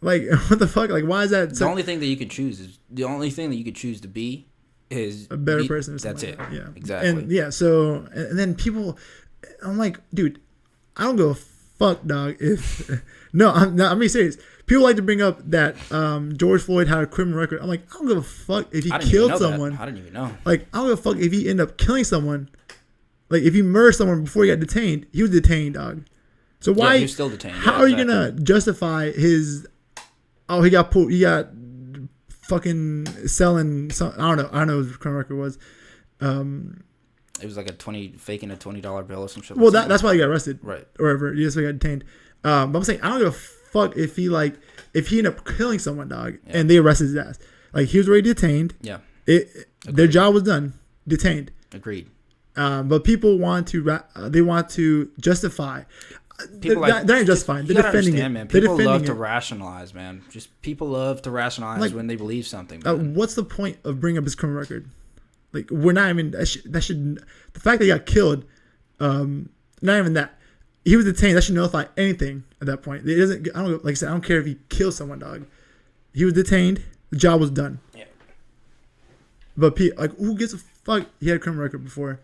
Like what the fuck? Like why is that? The only thing that you could choose to be is a better person. Or that's like it. That. Yeah, exactly. And so then people, I'm like, dude, I don't go a fuck, dog. If I'm being serious. People like to bring up that George Floyd had a criminal record. I'm like, I don't give a fuck if he killed someone. I didn't even know. Like, I don't give a fuck if he ended up killing someone. Like, if he murdered someone before he got detained, he was detained, dog. So why? He was still detained. How are you gonna justify his? Oh, he got pulled. He got fucking selling. Some, I don't know what his criminal record was. It was like faking a $20 bill or some shit. Well, that's why he got arrested, right? Or whatever. That's why he got detained. But I'm saying I don't give a fuck if he ended up killing someone, dog, and they arrested his ass. Like he was already detained. Yeah. Their job was done. Detained. Agreed. But people want to justify. They're not justifying. They're defending it. Man. People love to rationalize, man. Just people love to rationalize when they believe something. What's the point of bringing up his criminal record? Like we're not even that should the fact that he got killed. Not even that he was detained. That should nullify anything at that point. It doesn't. I don't like I said. I don't care if he killed someone, dog. He was detained. The job was done. Yeah. But who gives a fuck? He had a criminal record before.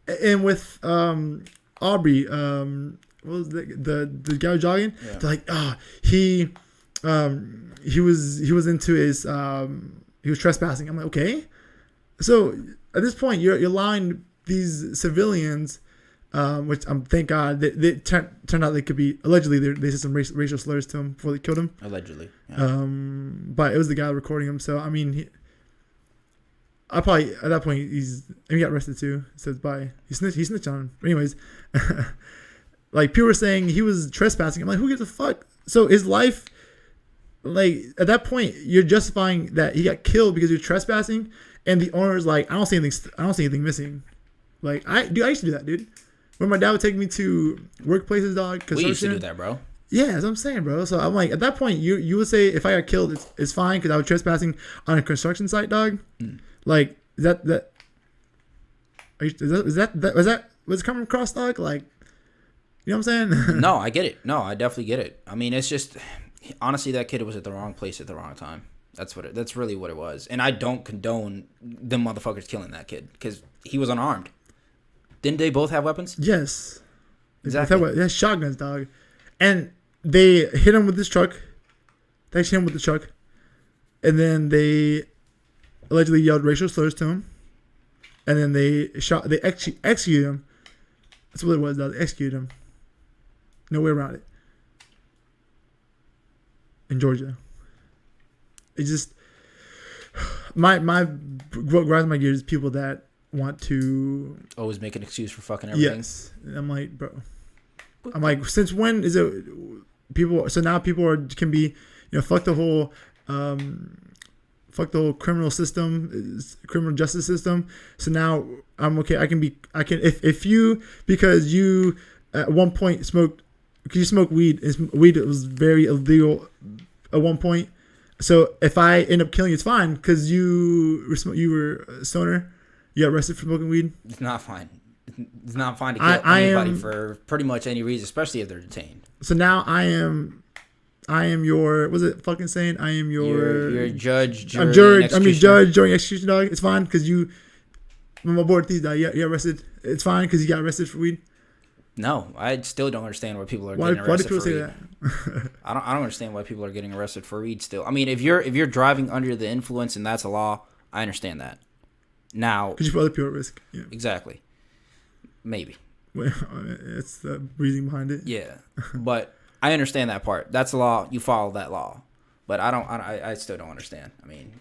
And with Aubrey, what was the guy jogging? Yeah. They're like, he was into his he was trespassing. I'm like, okay. So at this point, you're lying these civilians, which thank God they turned out they could be allegedly they said some racial slurs to him before they killed him. Allegedly. Yeah. But it was the guy recording him. So I mean, I probably at that point he got arrested too. It says bye. He snitched on him. But anyways, like people were saying he was trespassing. I'm like, who gives a fuck? So his life, like at that point, you're justifying that he got killed because he was trespassing, and the owner's like, I don't see anything missing. Like I used to do that, dude. When my dad would take me to workplaces, dog. We used to do that, bro. Yeah, that's what I'm saying, bro. So I'm like, at that point, you would say if I got killed, it's fine because I was trespassing on a construction site, dog. Like is that what's coming across, dog? Like, you know what I'm saying? No, I get it. No, I definitely get it. I mean, it's just honestly that kid was at the wrong place at the wrong time. That's really what it was. And I don't condone them motherfuckers killing that kid because he was unarmed. Didn't they both have weapons? Yes. Exactly. They had shotguns, dog. And they hit him with this truck. They actually hit him with the truck. And then they allegedly yelled racial slurs to him. And then they actually executed him. That's what it was, dog. They executed him. No way around it. In Georgia. It just... what grinds my gears is people that want to always make an excuse for fucking everything. Yes. And I'm like, bro. I'm like, since when is it people? So now people can be, fuck the whole criminal system, criminal justice system. So now I'm okay. I can if you, because you at one point smoked, because you smoke weed. Weed was very illegal at one point. So if I end up killing you, it's fine because you were a stoner. You got arrested for smoking weed. It's not fine. It's not fine to kill anybody for pretty much any reason, especially if they're detained. So now I am your, what's it fucking saying? I am your judge, jury, I'm your judge, jury, execution, dog. It's fine because I'm aboard these, dog. You got arrested. It's fine because you got arrested for weed. No, I still don't understand why people are getting arrested. Why do people say that? I don't understand why people are getting arrested for weed still. I mean, if you're driving under the influence and that's a law, I understand that. Now, because you put other people at risk. Yeah. Exactly. Maybe. It's the reasoning behind it. Yeah, but I understand that part. That's the law. You follow that law. But I still don't understand. I mean,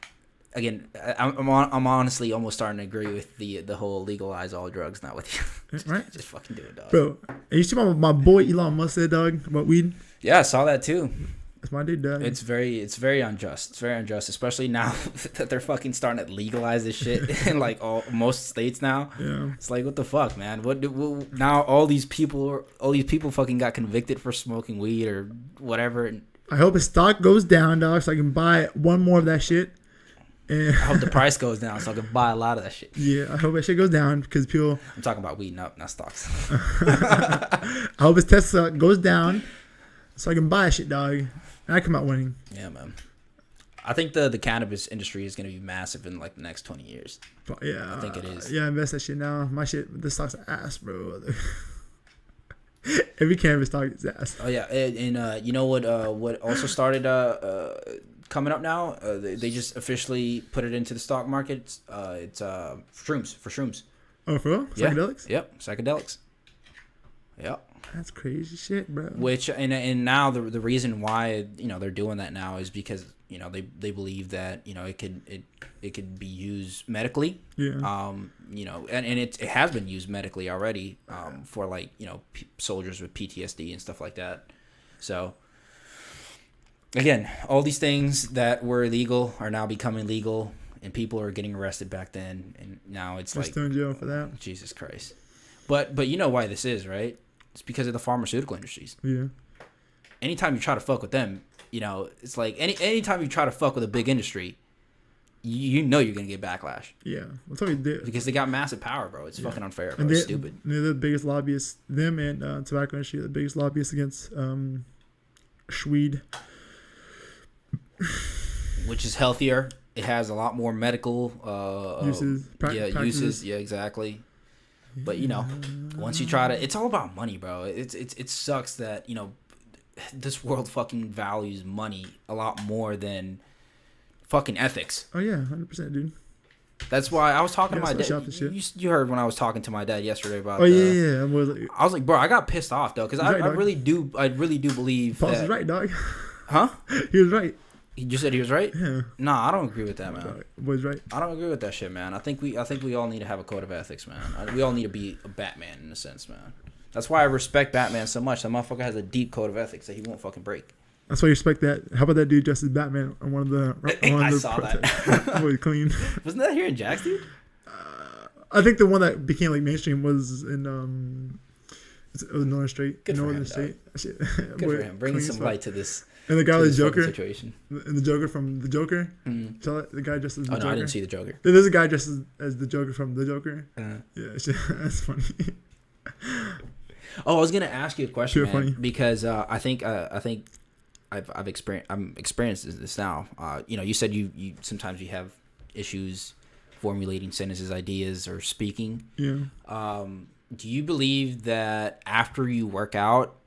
again, I'm honestly almost starting to agree with the whole legalize all drugs. Not with you. Right? Just fucking do it, dog. Bro, and you see my boy Elon Musk said, dog, about weed? Yeah, I saw that too. That's my dude, dog. It's very unjust. It's very unjust, especially now that they're fucking starting to legalize this shit in like most states now. Yeah. It's like, what the fuck, man? Now all these people fucking got convicted for smoking weed or whatever. I hope his stock goes down, dog, so I can buy one more of that shit. And I hope the price goes down so I can buy a lot of that shit. Yeah, I hope that shit goes down because people. I'm talking about weed, not stocks. I hope his Tesla goes down so I can buy shit, dog. And I come out winning. Yeah, man. I think the cannabis industry is going to be massive in like the next 20 years. But yeah. I think it is. Yeah, invest that shit now. My shit, this stock's ass, bro. Every cannabis stock is ass. Oh, yeah. And you know what also started coming up now? They just officially put it into the stock market. It's shrooms. Oh, for real? Psychedelics? Yeah. Yep, psychedelics. Yep. That's crazy shit, bro. Which and now the reason why they're doing that now is because they believe that it could be used medically. Yeah. And it has been used medically already for like soldiers with PTSD and stuff like that. So again, all these things that were illegal are now becoming legal, and people are getting arrested back then, and now it's They're like still in jail for that. Jesus Christ. But you know why this is, right? It's because of the pharmaceutical industries. Yeah. Anytime you try to fuck with them, it's like anytime you try to fuck with a big industry, you're gonna get backlash. Yeah, that's what we did. Because they got massive power, bro. It's fucking unfair, bro. And It's stupid. They're the biggest lobbyists. Them and tobacco industry, the biggest lobbyists against Schweed. Which is healthier. It has a lot more medical uses. Uses. Yeah, exactly. But once you try to, it's all about money, bro. It sucks that this world fucking values money a lot more than fucking ethics. Oh yeah, 100%, dude. That's why I was talking to my dad. You heard when I was talking to my dad yesterday about. Oh yeah. I was like, bro, I got pissed off though, because I really do believe. Boss is right, dog. Huh? He was right. He just said he was right. Yeah. Nah, I don't agree with that, man. Was right. I don't agree with that shit, man. I think we all need to have a code of ethics, man. We all need to be a Batman in a sense, man. That's why I respect Batman so much. That motherfucker has a deep code of ethics that he won't fucking break. That's why you respect that. How about that dude dressed as Batman on one of the? I saw that. Boy, clean. Wasn't that here in Jax, dude? I think the one that became like mainstream was in it was Northern State. Good Northern for him, State. Good for him. Bringing some light to this. And the guy with the Joker. Situation. And the Joker from the Joker. Mm-hmm. So the guy dressed as the Joker. No, I didn't see the Joker. There's a guy dressed as the Joker from the Joker. Yeah, that's funny. Oh, I was gonna ask you a question, man, funny. because I think I've experienced. I'm experiencing this now. You said you sometimes you have issues formulating sentences, ideas, or speaking. Yeah. Do you believe that after you work out,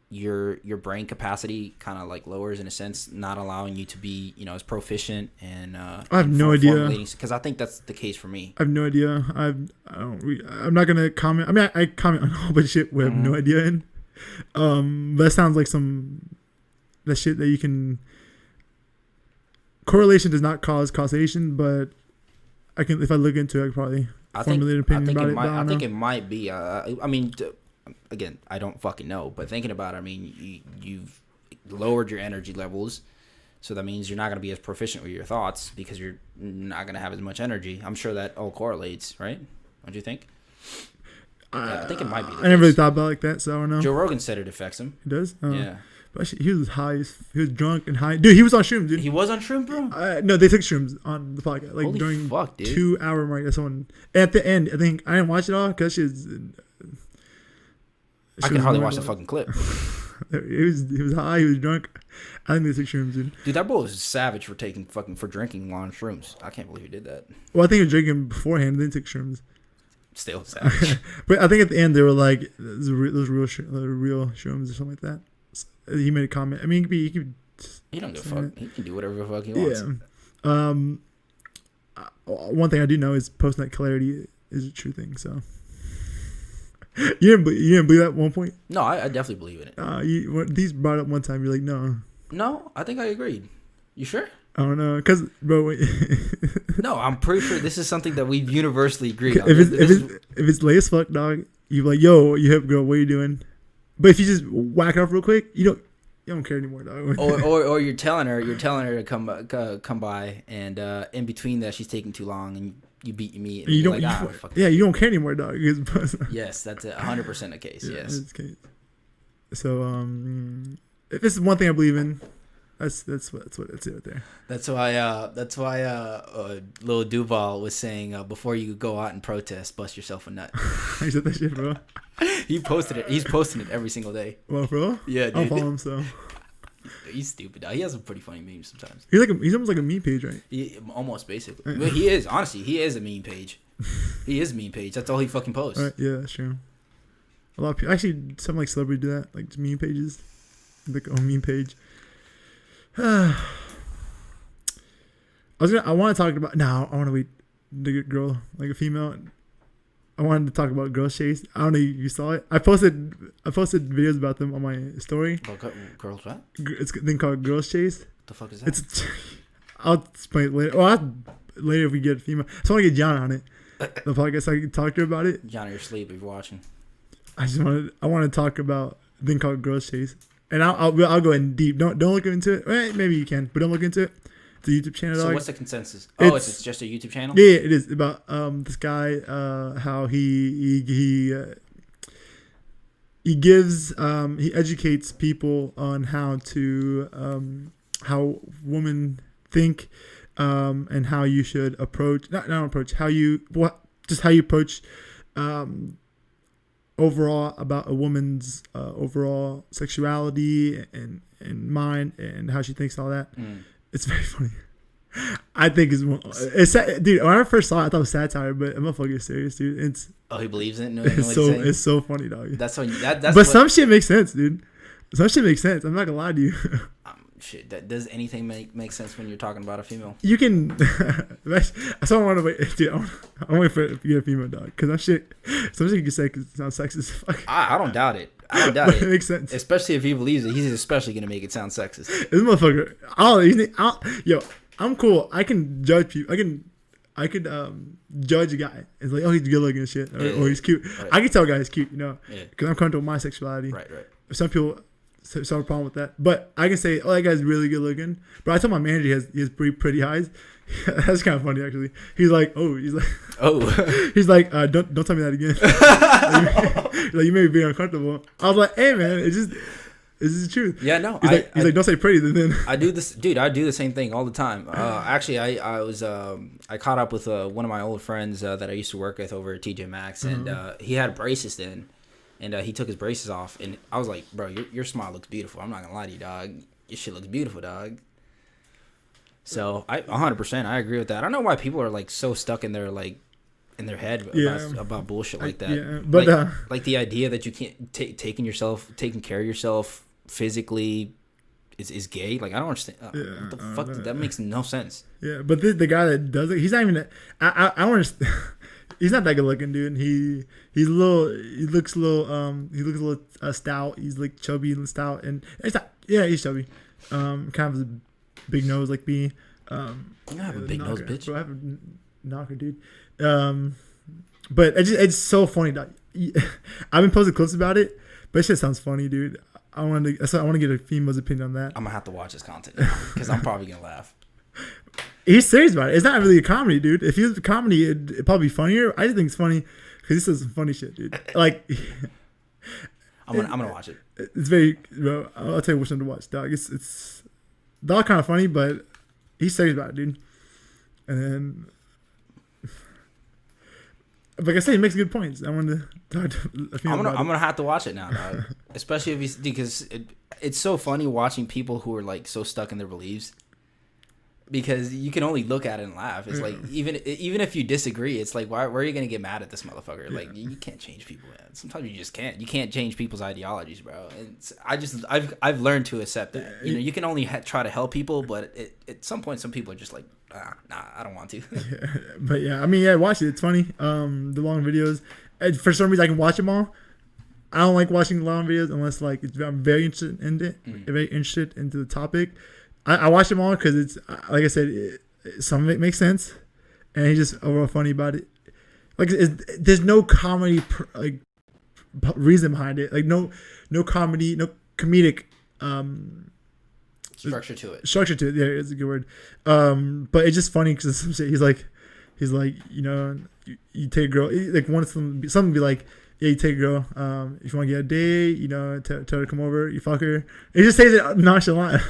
your brain capacity kind of like lowers in a sense, not allowing you to be, you know, as proficient and I have no idea, because I think that's the case for me. I have no idea. I'm not gonna comment. I mean, I comment on a whole bunch of shit we have no idea in. But that sounds like that shit that you can. Correlation does not cause causation, but if I look into it, I could probably formulate an opinion about it. I think it might be. I mean, again, I don't fucking know, but thinking about it, I mean, you've lowered your energy levels, so that means you're not going to be as proficient with your thoughts because you're not going to have as much energy. I'm sure that all correlates, right? Don't you think? I think it might be. I never really thought about it like that, so I don't know. Joe Rogan said it affects him. It does? Yeah. But actually, he was high. He was drunk and high. Dude, he was on shrooms, dude. He was on shroom, bro? No, they took shrooms on the podcast. Like, Holy during fuck, dude. 2 hour mark. That's someone. At the end, I think I didn't watch it all because she was. I can hardly watch the fucking clip. He was high. He was drunk. I think they took shrooms, dude. Dude, that boy was savage for drinking while on shrooms. I can't believe he did that. Well, I think he was drinking beforehand. Then took shrooms. Still savage. But I think at the end they were like those real shrooms or something like that. So he made a comment. I mean, he could. He don't give a fuck. He can do whatever the fuck he wants. Yeah. One thing I do know is post-nut clarity is a true thing. So you didn't believe that at one point? No, I definitely believe in it. These brought up one time. You're like, no. No, I think I agreed. You sure? I don't know, cause bro. No, I'm pretty sure this is something that we've universally agreed on. If it's late as fuck, dog, you like, yo, you hip girl, what are you doing? But if you just whack it off real quick, you don't care anymore, dog. or you're telling her to come by, and in between that she's taking too long, and you beat me. And you don't. You don't care anymore, dog. Yes, that's 100% the case. Yeah, yes. That's the case. So if this is one thing I believe in. That's what it's right there. That's why Lil Duval was saying before you go out and protest, bust yourself a nut. I said that shit, bro. He posted it. He's posting it every single day. Well, bro. Yeah, dude. I'll follow him. So he's stupid. He has some pretty funny memes sometimes. He's almost like a meme page, right? Almost basically. I mean, he is honestly. He is a meme page. He is a meme page. That's all he fucking posts. Right, yeah, that's true. A lot of people actually, some like celebrities do that, like meme pages, like a meme page. I want to talk about. No, I want to wait. The girl, like a female. I wanted to talk about Girls Chase. I don't know if you saw it. I posted videos about them on my story. Girls what? It's a thing called Girls Chase. What the fuck is that? I'll explain it later. Later if we get a female. I just want to get John on it. The podcast I can talk to her about it. John, you're asleep if you're watching. I want to talk about a thing called Girls Chase. And I'll go in deep. Don't look into it. Well, maybe you can, but don't look into it. It's a YouTube channel. So what's the consensus? It's just a YouTube channel. Yeah, it is about this guy. How he gives he educates people on how to how women think and how you should approach how you approach overall about a woman's overall sexuality and mind and how she thinks all that. It's very funny. I think it's dude. When I first saw it, I thought it was satire, but I'm not fucking serious, dude. He believes in it. It's so funny, dog. That's some shit makes sense, dude. Some shit makes sense. I'm not gonna lie to you. Shit, does anything make sense when you're talking about a female? You can. I still want to wait. Dude, I'm waiting for you to get a female, dog. Because some shit you can say because it sounds sexist as fuck. I don't doubt it. I don't doubt it. It makes sense. Especially if he believes it. He's especially gonna make it sound sexist. This motherfucker. I'm cool. I can judge people. I could judge a guy. It's like, oh, he's good looking and shit, or he's cute. Right. I can tell a guy he's cute, because I'm comfortable with my sexuality. Right. Some people have a problem with that, but I can say, oh, that guy's really good looking. But I told my manager he has pretty highs. That's kind of funny, actually. He's like, he's like, don't tell me that again. Like, you made me be uncomfortable. I was like, hey man, it's the truth. Yeah, no. He's like, don't say pretty. Then I do this, dude. I do the same thing all the time. Actually, I caught up with one of my old friends that I used to work with over at TJ Maxx, and he had braces then, and he took his braces off, and I was like, bro, your smile looks beautiful. I'm not gonna lie to you, dog. Your shit looks beautiful, dog. So I 100% I agree with that. I don't know why people are like so stuck in their head about bullshit like that. Yeah, but like the idea that you can't taking care of yourself physically is gay. Like I don't understand. What the fuck? That makes no sense. Yeah, but the guy that does it, he's not even. I don't understand. He's not that good looking, dude. He looks a little stout. He's like chubby and stout, and it's not. Yeah, he's chubby. Kind of a big nose like me. You have a big nose, bitch. Bro, I have a knocker, dude. But it's so funny. Dog. I've been posting clips about it, but it shit sounds funny, dude. I want to get a female's opinion on that. I'm gonna have to watch this content now because I'm probably gonna laugh. He's serious about it. It's not really a comedy, dude. If he was a comedy, it'd probably be funnier. I just think it's funny because he says some funny shit, dude. Like, I'm gonna watch it. It's very. Bro, I'll tell you which one to watch, dog. It's all kind of funny, but he's serious about it, dude. And then, like I said, he makes good points. I want to talk to. I'm gonna have to watch it now, dog. Especially if he's because it's so funny watching people who are like so stuck in their beliefs. Because you can only look at it and laugh. It's like even if you disagree, it's like why are you gonna get mad at this motherfucker? Yeah. Like you can't change people, man. Sometimes you just can't. You can't change people's ideologies, bro. And I've learned to accept that. You know, you can only try to help people, but at some point, some people are just like, nah, I don't want to. Yeah, but yeah, I mean, yeah, watch it. It's funny. The long videos. And for some reason, I can watch them all. I don't like watching long videos unless like I'm very interested in it, very interested into the topic. I watch them all because it's like I said, some of it makes sense, and he's just overall funny about it. Like there's no comedy reason behind it. Like no comedy, no comedic structure to it. Structure to it. Yeah, it's a good word. But it's just funny because some shit he's like, you know, you take a girl. Like one of something be like. Yeah, you take a girl. If you want to get a date, you know, tell her to come over. You fuck her. He just says it nonchalant.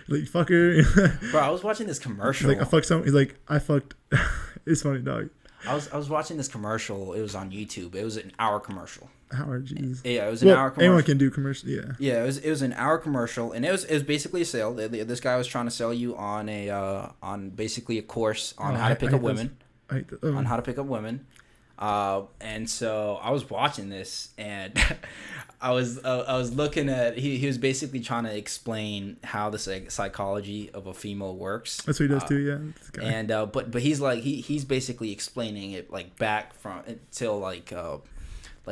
Like, you fuck her. Bro, I was watching this commercial. He's like, I fucked someone. He's like, I fucked. It's funny, dog. I was watching this commercial. It was on YouTube. It was an hour commeral. Hour, jeez. Yeah, it was an hour commercial. Anyone can do commercial. Yeah. Yeah, it was an hour commercial, and it was basically a sale. This guy was trying to sell you on basically a course on how to pick up women. On how to pick up women. And so I was watching this, and I was looking at he was basically trying to explain how the psychology of a female works. That's what he does too, yeah. And but he's like he's basically explaining it like back from until like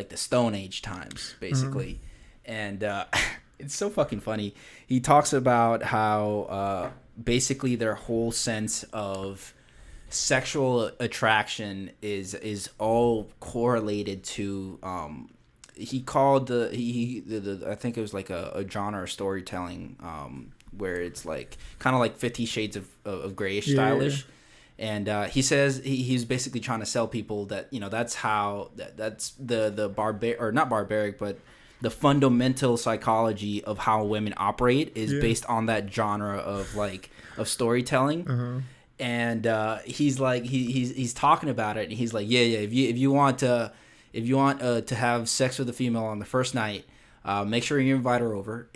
the Stone Age times basically, and it's so fucking funny. He talks about how basically their whole sense of sexual attraction is all correlated to he called the I think it was like a genre of storytelling where it's like kind of like 50 Shades of Grayish stylish. And he says he's basically trying to sell people that, you know, that's how that's the not barbaric, but the fundamental psychology of how women operate is based on that genre of storytelling. And he's like he's talking about it, and he's like, yeah, if you want to have sex with a female on the first night, make sure you invite her over.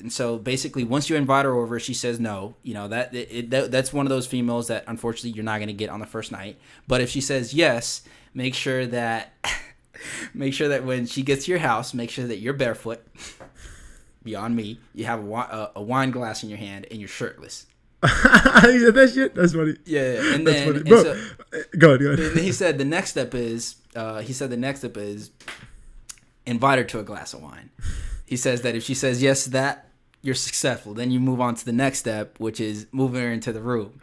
So basically, once you invite her over, she says no, you know, that's one of those females that unfortunately you're not going to get on the first night. But if she says yes, make sure that when she gets to your house, make sure that you're barefoot. Beyond me, you have a wine glass in your hand and you're shirtless. He said that shit. That's funny. Yeah, and then funny. Bro, go ahead. And he said the next step is invite her to a glass of wine. He says that if she says yes to that, you're successful. Then you move on to the next step, which is moving her into the room.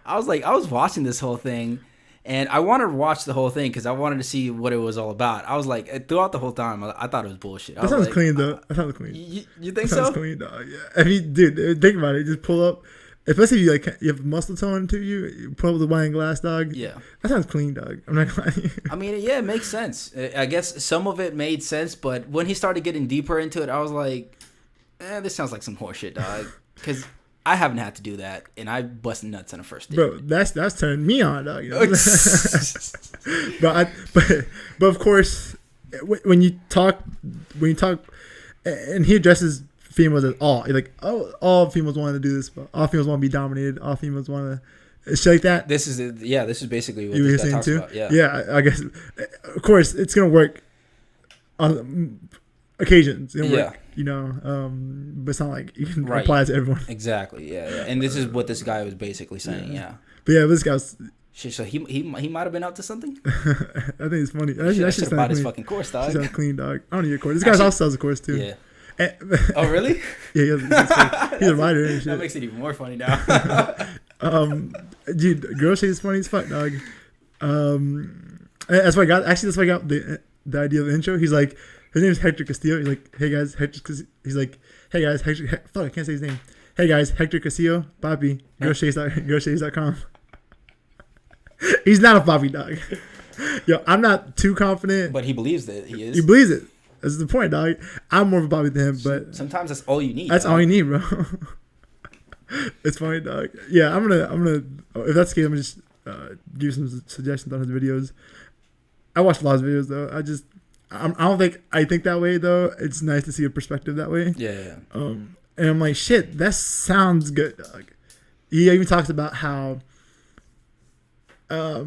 I was watching this whole thing, and I wanted to watch the whole thing because I wanted to see what it was all about. I was like, throughout the whole time, I thought it was bullshit. That sounds clean, though. That sounds clean. You think so? That sounds clean, dog. Yeah. I mean, dude, think about it. Just pull up. Especially if you have muscle tone to you pull up the wine glass, dog. Yeah, that sounds clean, dog. I'm not gonna lie to you. I mean, yeah, it makes sense. I guess some of it made sense, but when he started getting deeper into it, I was like, this sounds like some horseshit, dog. Because I haven't had to do that, and I busted nuts on the first date. Bro, that's turned me on, dog. You know? but of course, when you talk, and he addresses females at all. Like, oh, all females want to do this, but all females want to be dominated. All females want to shit like that. This is this is basically what You were this guy saying talks too. about. Yeah. Yeah, I guess. Of course, it's gonna work on occasions. It's gonna work, but it's not like you can apply it to everyone. Exactly. Yeah. And this is what this guy was basically saying. Yeah. But yeah, this guy's. Shit, so he might have been up to something. I think it's funny. I should have bought his fucking course, dog. She's clean, dog. I don't need a course. This guy also sells a course too. Yeah. Oh really? Yeah, he's a writer and shit. That makes it even more funny now. Dude, girl shit is funny as fuck, dog. That's why I got the idea of the intro. He's like, his name is Hector Castillo. He's like, hey guys, he's like, hey guys, Hector. Fuck, I can't say his name. Hey guys, Hector Castillo, Papi, girlshades.com. He's not a Papi, dog. Yo, I'm not too confident. But he believes that he is. He believes it. That's the point, dog. I'm more of a Papi than him, but sometimes that's all you need. That's all you need, bro. It's funny, dog. Yeah, I'm gonna. If that's the case, I'm gonna just give you some suggestions on his videos. I watched a lot of his videos though. I don't think I think that way though. It's nice to see a perspective that way. Yeah. And I'm like, shit, that sounds good, dog. He even talks about how. What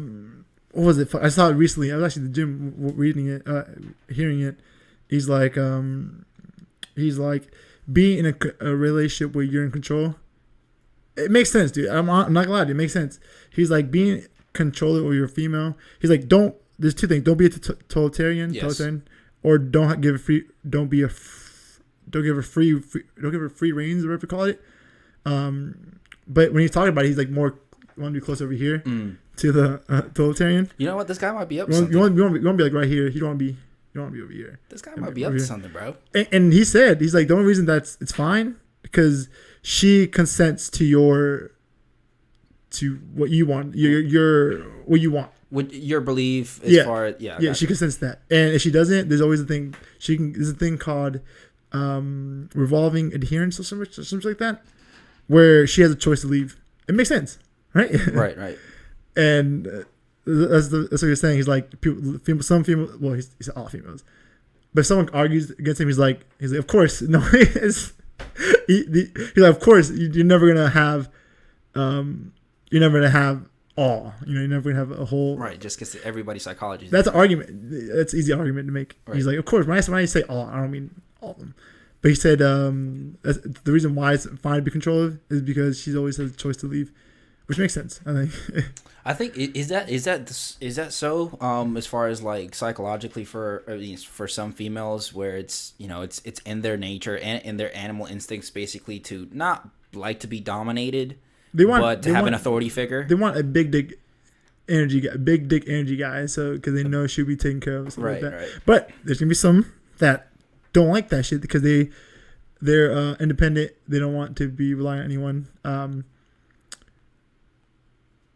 was it? I saw it recently. I was actually at the gym reading it, hearing it. He's like, being in a relationship where you're in control. It makes sense, dude. I'm not gonna lie to you. It makes sense. He's like, being in control or you're female. He's like, there's two things. Don't be a totalitarian, or don't give her free reins, or whatever you call it. But when he's talking about it, he's like more want to be close over here to the totalitarian. You know what? This guy might be up to something. You want to be like right here. You don't want to be over here. This guy might be up to something, bro. And he's like, the only reason it's fine because she consents to what you want. What you want. With your belief as far as she consents to that. And if she doesn't, there's always a thing. There's a thing called revolving adherence or something like that, where she has a choice to leave. It makes sense, right? Right. And that's what he's saying. He's like, some females. Well, he said all females. But if someone argues against him, he's like, of course, no. He's like, of course, you're never gonna have, all. You're never gonna have a whole. Right, just because everybody's psychology. That's an argument. That's an easy argument to make. Right. He's like, of course. When I say all, I don't mean all of them. But he said the reason why it's fine to be controlling is because she's always has a choice to leave, which makes sense. I think is that so? As far as like psychologically for some females, where it's it's in their nature and in their animal instincts basically to not like to be dominated, but to have an authority figure. They want a big dick energy guy, so because they know she'll be taken care of, something like that. Right. But there's gonna be some that don't like that shit because they're independent. They don't want to be relying on anyone.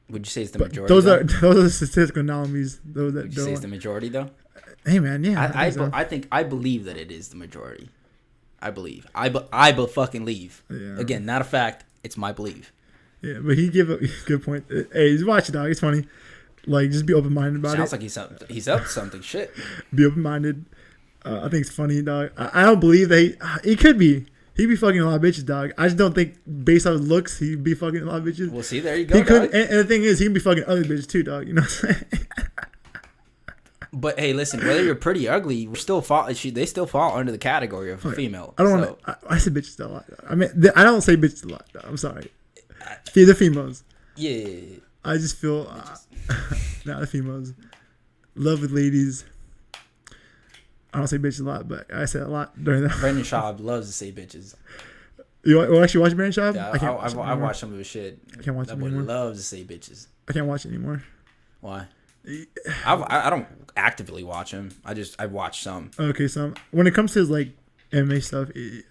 Would you say it's the majority? Those are the statistical anomalies. Those that Would you say it's the majority though? Hey man, yeah. I believe that it is the majority. I believe. I fucking leave. Yeah. Again, not a fact. It's my belief. Yeah, but he gave a good point. Hey, just watch it, dog. It's funny. Like, just be open minded about Sounds it. Sounds like he's up to something. Shit. Be open minded. I think it's funny, dog. I don't believe that he could be. He'd be fucking a lot of bitches, dog. I just don't think, based on his looks, he'd be fucking a lot of bitches. Well, see, there you go. He could, and the thing is, he can be fucking other bitches too, dog. You know what I'm saying? But hey, listen, whether you're pretty or ugly, they still fall under the category of a female. I don't want to. I say bitches a lot. Dog. I mean, I don't say bitches a lot. Dog. I'm sorry. The females. Yeah. I just feel not the females. Love with ladies. I don't say bitches a lot, but I said a lot during that. Brandon Schaub loves to say bitches. You actually watch Brandon Schaub? Yeah, I watch some of his shit. I can't watch it anymore. That boy loves to say bitches. I can't watch it anymore. Why? I don't actively watch him. I watch some. Okay, so when it comes to his like MMA stuff, I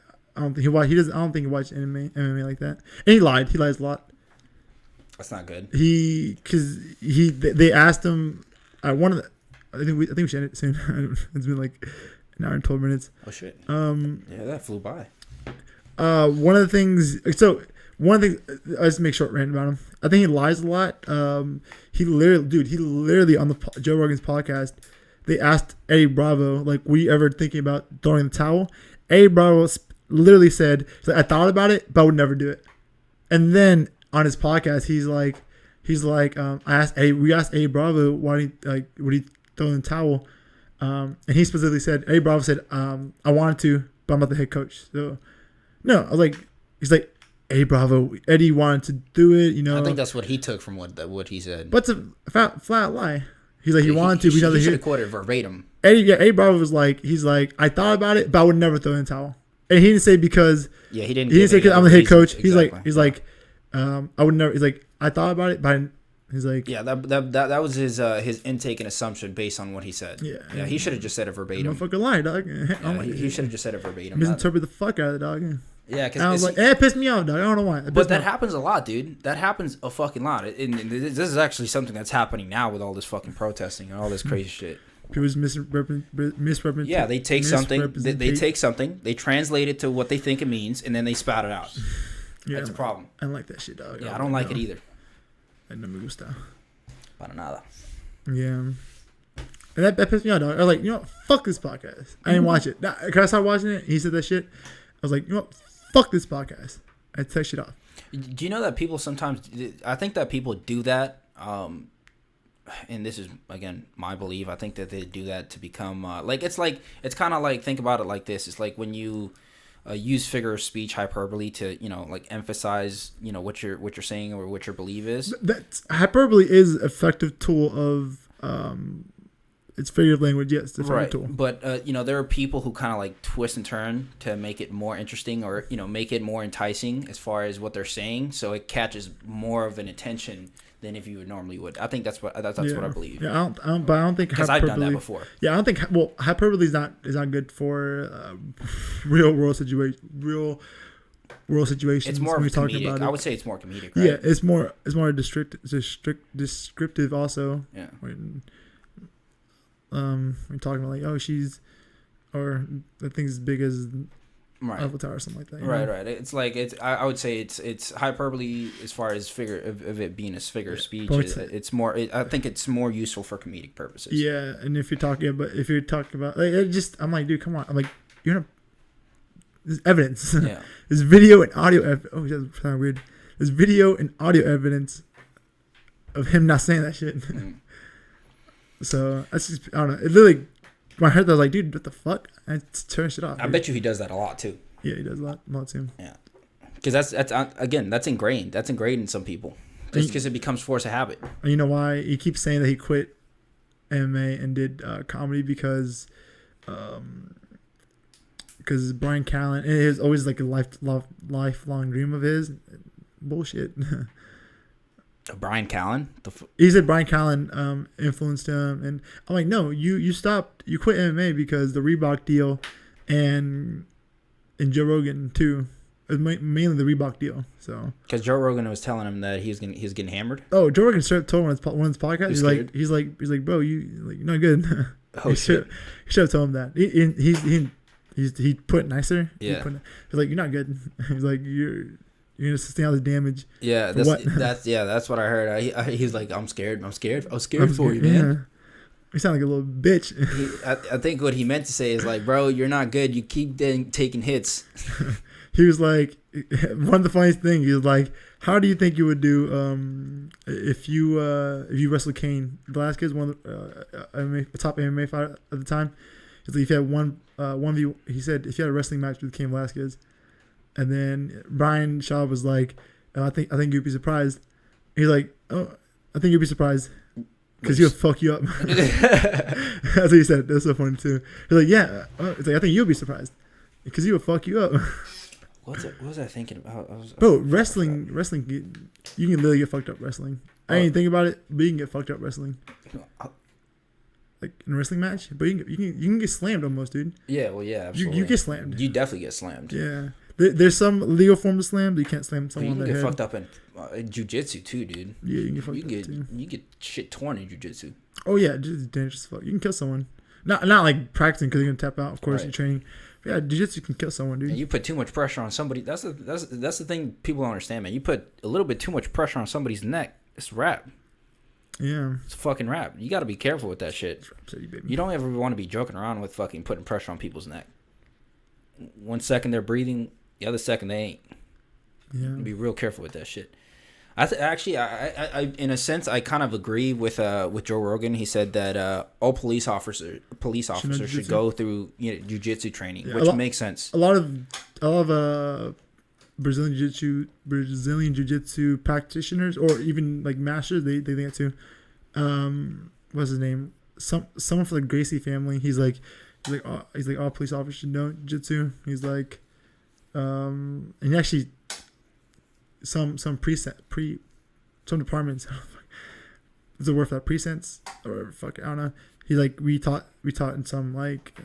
don't think he watched. I don't think he watched MMA like that. And he lied. He lies a lot. That's not good. They asked him at one of the. I think we should end it soon. It's been like an hour and 12 minutes. Oh shit. Yeah, that flew by. One of the things. I just make short rant about him. I think he lies a lot. He literally on the Joe Rogan's podcast, they asked Eddie Bravo, like, were you ever thinking about throwing the towel? Eddie Bravo literally said, he's like, I thought about it, but I would never do it. And then on his podcast, he's like, we asked A Bravo why would he throw in the towel, and he specifically said, A Bravo said, I wanted to, but I'm not the head coach. So no, I was like, he's like, A Bravo, Eddie wanted to do it, you know. I think that's what he took from what he said. But it's a flat lie. He's like, he wanted to, but he should have quoted verbatim. Eddie, A Bravo was like, he's like, I thought about it, but I would never throw in the towel. And he didn't say because. Yeah, he didn't. He didn't say because I'm the head coach. Exactly. He's like, I would never. He's like, I thought about it, but he's like, yeah, that was his intake and assumption based on what he said. Yeah, he should have just said it verbatim. Motherfucker lie, dog. Yeah, he should have just said it verbatim. Misinterpret the fuck out of it, dog. Yeah, because I was like, it pissed me off, dog. I don't know why. But that happens a lot, dude. That happens a fucking lot. And this is actually something that's happening now with all this fucking protesting and all this crazy shit. People's misrepresentation. Yeah, they take something. They take something. They translate it to what they think it means, and then they spout it out. Yeah, that's a problem. I don't like that shit, dog. Yeah, I don't like it either. No me gusta. Para nada. Yeah. And that pissed me off, dog. I was like, you know what? Fuck this podcast. I didn't watch it. Cause I started watching it. He said that shit. I was like, you know what? Fuck this podcast. I text it off. Do you know that people sometimes? I think that people do that. And this is again my belief. I think that they do that to become it's kind of like, think about it like this. It's like when you use figure of speech, hyperbole, to emphasize what you're saying or what your belief is. That's hyperbole is an effective tool of it's figure of language. Yes, it's a right. tool. But there are people who kind of like twist and turn to make it more interesting or make it more enticing as far as what they're saying, so it catches more of an attention than if you normally would. I think that's what I believe. Yeah, I don't think because I've done that before. Yeah, I don't think hyperbole is not good for real world situations. It's more comedic. About I would say it's more comedic. Right? Yeah, it's more descriptive also. Yeah. When we're talking about like or the thing's as big as Avatar or something like that. Right. It's like I would say it's hyperbole as far as figure of it being a figure of speech. It's more. I think it's more useful for comedic purposes. Yeah, and if you're talking about like, I'm like, dude, come on. I'm like, there's evidence. Yeah. There's video and audio. Oh, that's kind of weird. There's video and audio evidence of him not saying that shit. So that's just, I don't know. It literally. When I heard that, I was like, dude, what the fuck? I turn shit off. I bet you he does that a lot too. Yeah, he does a lot too. Yeah, because that's again, that's ingrained. That's ingrained in some people. Just because it becomes force of habit. You know why he keeps saying that he quit MMA and did comedy because Brian Callen, it is always like a lifelong dream of his. Bullshit. Brian Callen? He said Brian Callen influenced him, and I'm like, no, you stopped, you quit MMA because the Reebok deal, and Joe Rogan too. It was mainly the Reebok deal. So because Joe Rogan was telling him that he's getting hammered. Oh, Joe Rogan straight told him on his podcast. He's like, bro, you're not good. Oh shit! He should have told him that. He put it nicer. Yeah. He's like, you're not good. He's like, you're gonna sustain all the damage. Yeah, that's what I heard. He's like, I'm scared for you, man. You sound like a little bitch. I think what he meant to say is like, bro, you're not good. You keep taking hits. He was like, one of the funniest things. He was like, how do you think you would do if you wrestled Cain Velasquez, one of the top MMA fighter at the time? He's like, if you had one view, he said, if you had a wrestling match with Cain Velasquez. And then Brian Shaw was like, I think you'd be surprised. He's like, oh, I think you'd be surprised because he'll fuck you up. That's what he said. That's so funny too. He's like, yeah. It's like, I think you'll be surprised because he will fuck you up. What was I thinking about? Bro, wrestling, you can literally get fucked up wrestling. I didn't think about it, but you can get fucked up wrestling. Like in a wrestling match, but you can get slammed almost, dude. Yeah, well, yeah, absolutely. You get slammed. You definitely get slammed. Yeah. There's some legal form of slam, but you can't slam someone on the head. You can get fucked up in jiu-jitsu too, dude. Yeah, you can get fucked up too. You get shit torn in jiu-jitsu. Oh yeah, just dangerous as fuck. You can kill someone. Not like practicing because you're gonna tap out. Of course, you're training. But yeah, jiu-jitsu can kill someone, dude. And you put too much pressure on somebody. That's the thing people don't understand, man. You put a little bit too much pressure on somebody's neck, it's a wrap. Yeah, it's a fucking wrap. You got to be careful with that shit. You don't ever want to be joking around with fucking putting pressure on people's neck. one second they're breathing, the other second they ain't. Yeah. Be real careful with that shit. I in a sense I kind of agree with Joe Rogan. He said that all police officers should go through jiu-jitsu training, which makes sense. A lot of Brazilian jiu-jitsu practitioners, or even like masters, they think that too. What's his name? Someone from the Gracie family. He's like all police officers should know jiu-jitsu. He's like, and actually some departments. Is the word for that? Presents or fuck, I don't know. He like we taught in some like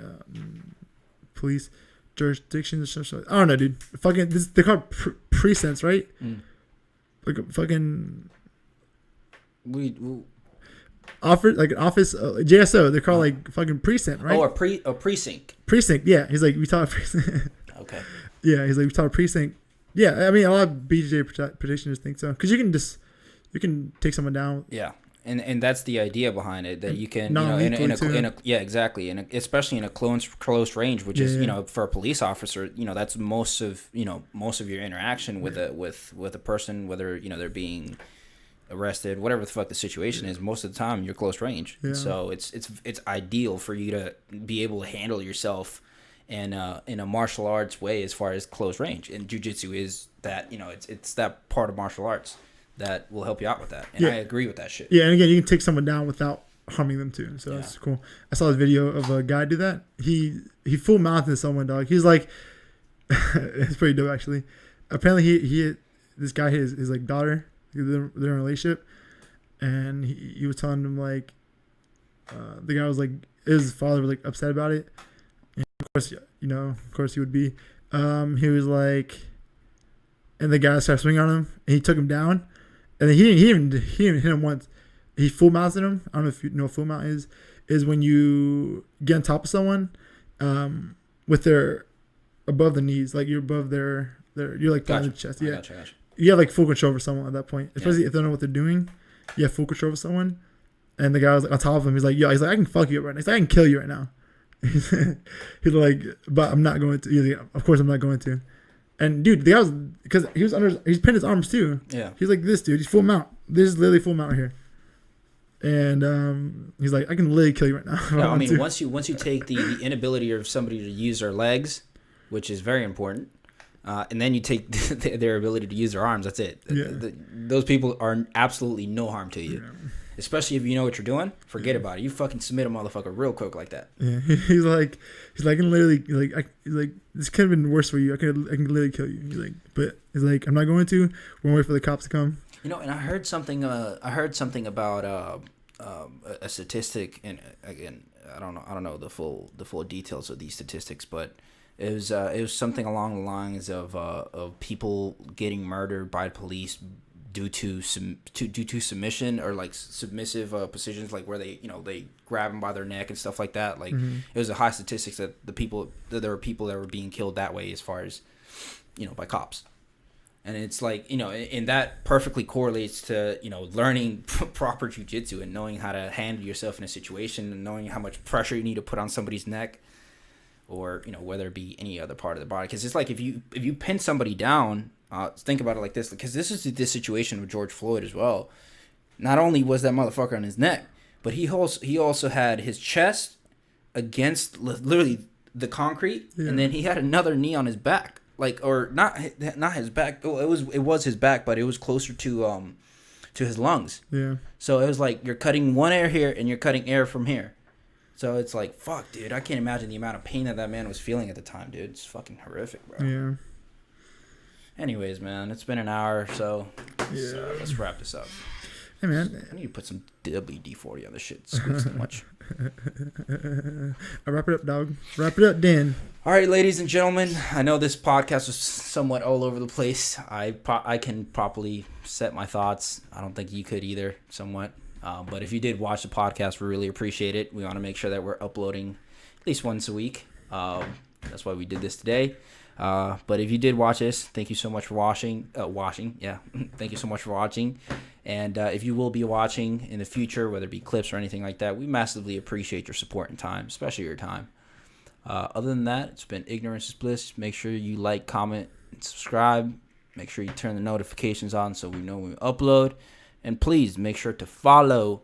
police jurisdictions or something. I don't know, dude. Fucking they're called presents, right? Like a fucking like an office JSO. They're called like fucking precinct, right? Oh, a precinct. Precinct, yeah. He's like we taught a precinct. Okay. Yeah, he's like we taught a precinct. Yeah, I mean a lot of BJJ practitioners think so, because you can take someone down. Yeah. And that's the idea behind it, that you can, exactly, and especially in a close range, which is for a police officer, that's most of your interaction with a person, whether they're being arrested, whatever the fuck the situation is. Most of the time you're close range, so it's ideal for you to be able to handle yourself in a martial arts way as far as close range. And jiu-jitsu is that, it's that part of martial arts that will help you out with that. And I agree with that shit. Yeah, and again, you can take someone down without harming them too. So that's cool. I saw this video of a guy do that. He full mounted someone, dog. He's like, it's pretty dope actually. Apparently this guy hit his like daughter. They're in a relationship, and he was telling him like, the guy was like, his father was like upset about it. And of course he would be. He was like, and the guy started swinging on him, and he took him down. And then he didn't hit him once. He full mounted him. I don't know if you know what full mount is when you get on top of someone, with their above the knees, like you're above their you're like flat in the chest. Yeah, gotcha. You have like full control over someone at that point, especially if they don't know what they're doing. You have full control over someone. And the guy was like on top of him. He's like, yo, I can fuck you up right now. He's like, I can kill you right now. He's like, but I'm not going to. He's like, of course I'm not going to. And dude, the guy was, because he's pinned his arms too. Yeah. He's like this dude. He's full mount. This is literally full mount right here. And he's like, I can literally kill you right now. Yeah, I mean, once you take the inability of somebody to use their legs, which is very important, and then you take their ability to use their arms, that's it. Yeah. Those people are absolutely no harm to you. Yeah. Especially if you know what you're doing, forget about it. You fucking submit a motherfucker real quick like that. Yeah, he's like, I can literally he's like, this could have been worse for you. I can literally kill you. He's like, but he's like, I'm not going to. We're gonna wait for the cops to come. And I heard something. About a statistic, and again, I don't know the full details of these statistics, but it was something along the lines of people getting murdered by police due to submission, or like submissive positions, like where they grab them by their neck and stuff like that. Like it was a high statistics that there were people that were being killed that way, as far as by cops. And it's like, and that perfectly correlates to learning proper jiu-jitsu and knowing how to handle yourself in a situation, and knowing how much pressure you need to put on somebody's neck, or whether it be any other part of the body. Because it's like, if you pin somebody down, think about it like this, because this is the situation with George Floyd as well. Not only was that motherfucker on his neck, but he also had his chest against literally the concrete, and then he had another knee on his back, like, or not his back. Oh, it was his back, but it was closer to his lungs. Yeah. So it was like you're cutting one air here and you're cutting air from here. So it's like, fuck, dude, I can't imagine the amount of pain that man was feeling at the time, dude. It's fucking horrific, bro. Yeah. Anyways, man, it's been an hour, so let's wrap this up. Hey, man. I need to put some WD-40 on this shit. It squeaks too much. Wrap it up, dog. Wrap it up, Dan. All right, ladies and gentlemen. I know this podcast was somewhat all over the place. I can properly set my thoughts. I don't think you could either, somewhat. But if you did watch the podcast, we really appreciate it. We want to make sure that we're uploading at least once a week. That's why we did this today. But if you did watch this, thank you so much for watching. Thank you so much for watching. And if you will be watching in the future, whether it be clips or anything like that, we massively appreciate your support and time, especially your time. Other than that, it's been Ignorance is Bliss. Make sure you like, comment, and subscribe. Make sure you turn the notifications on so we know when we upload. And please make sure to follow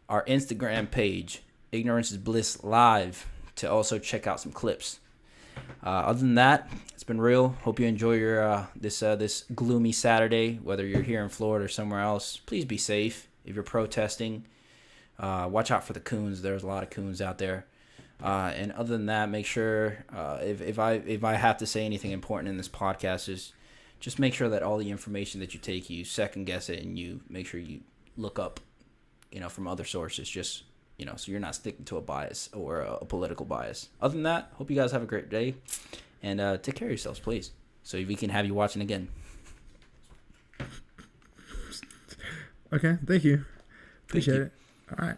our Instagram page, Ignorance is Bliss Live, to also check out some clips. Other than that, it's been real. Hope you enjoy your this gloomy Saturday, whether you're here in Florida or somewhere else. Please be safe if you're protesting. Watch out for the coons. There's a lot of coons out there. And other than that, make sure if I have to say anything important in this podcast, is just make sure that all the information that you take, you second guess it, and you make sure you look up, from other sources. Just so you're not sticking to a bias or a political bias. Other than that, hope you guys have a great day, and take care of yourselves, please, so we can have you watching again. Okay, thank you. Appreciate it. All right.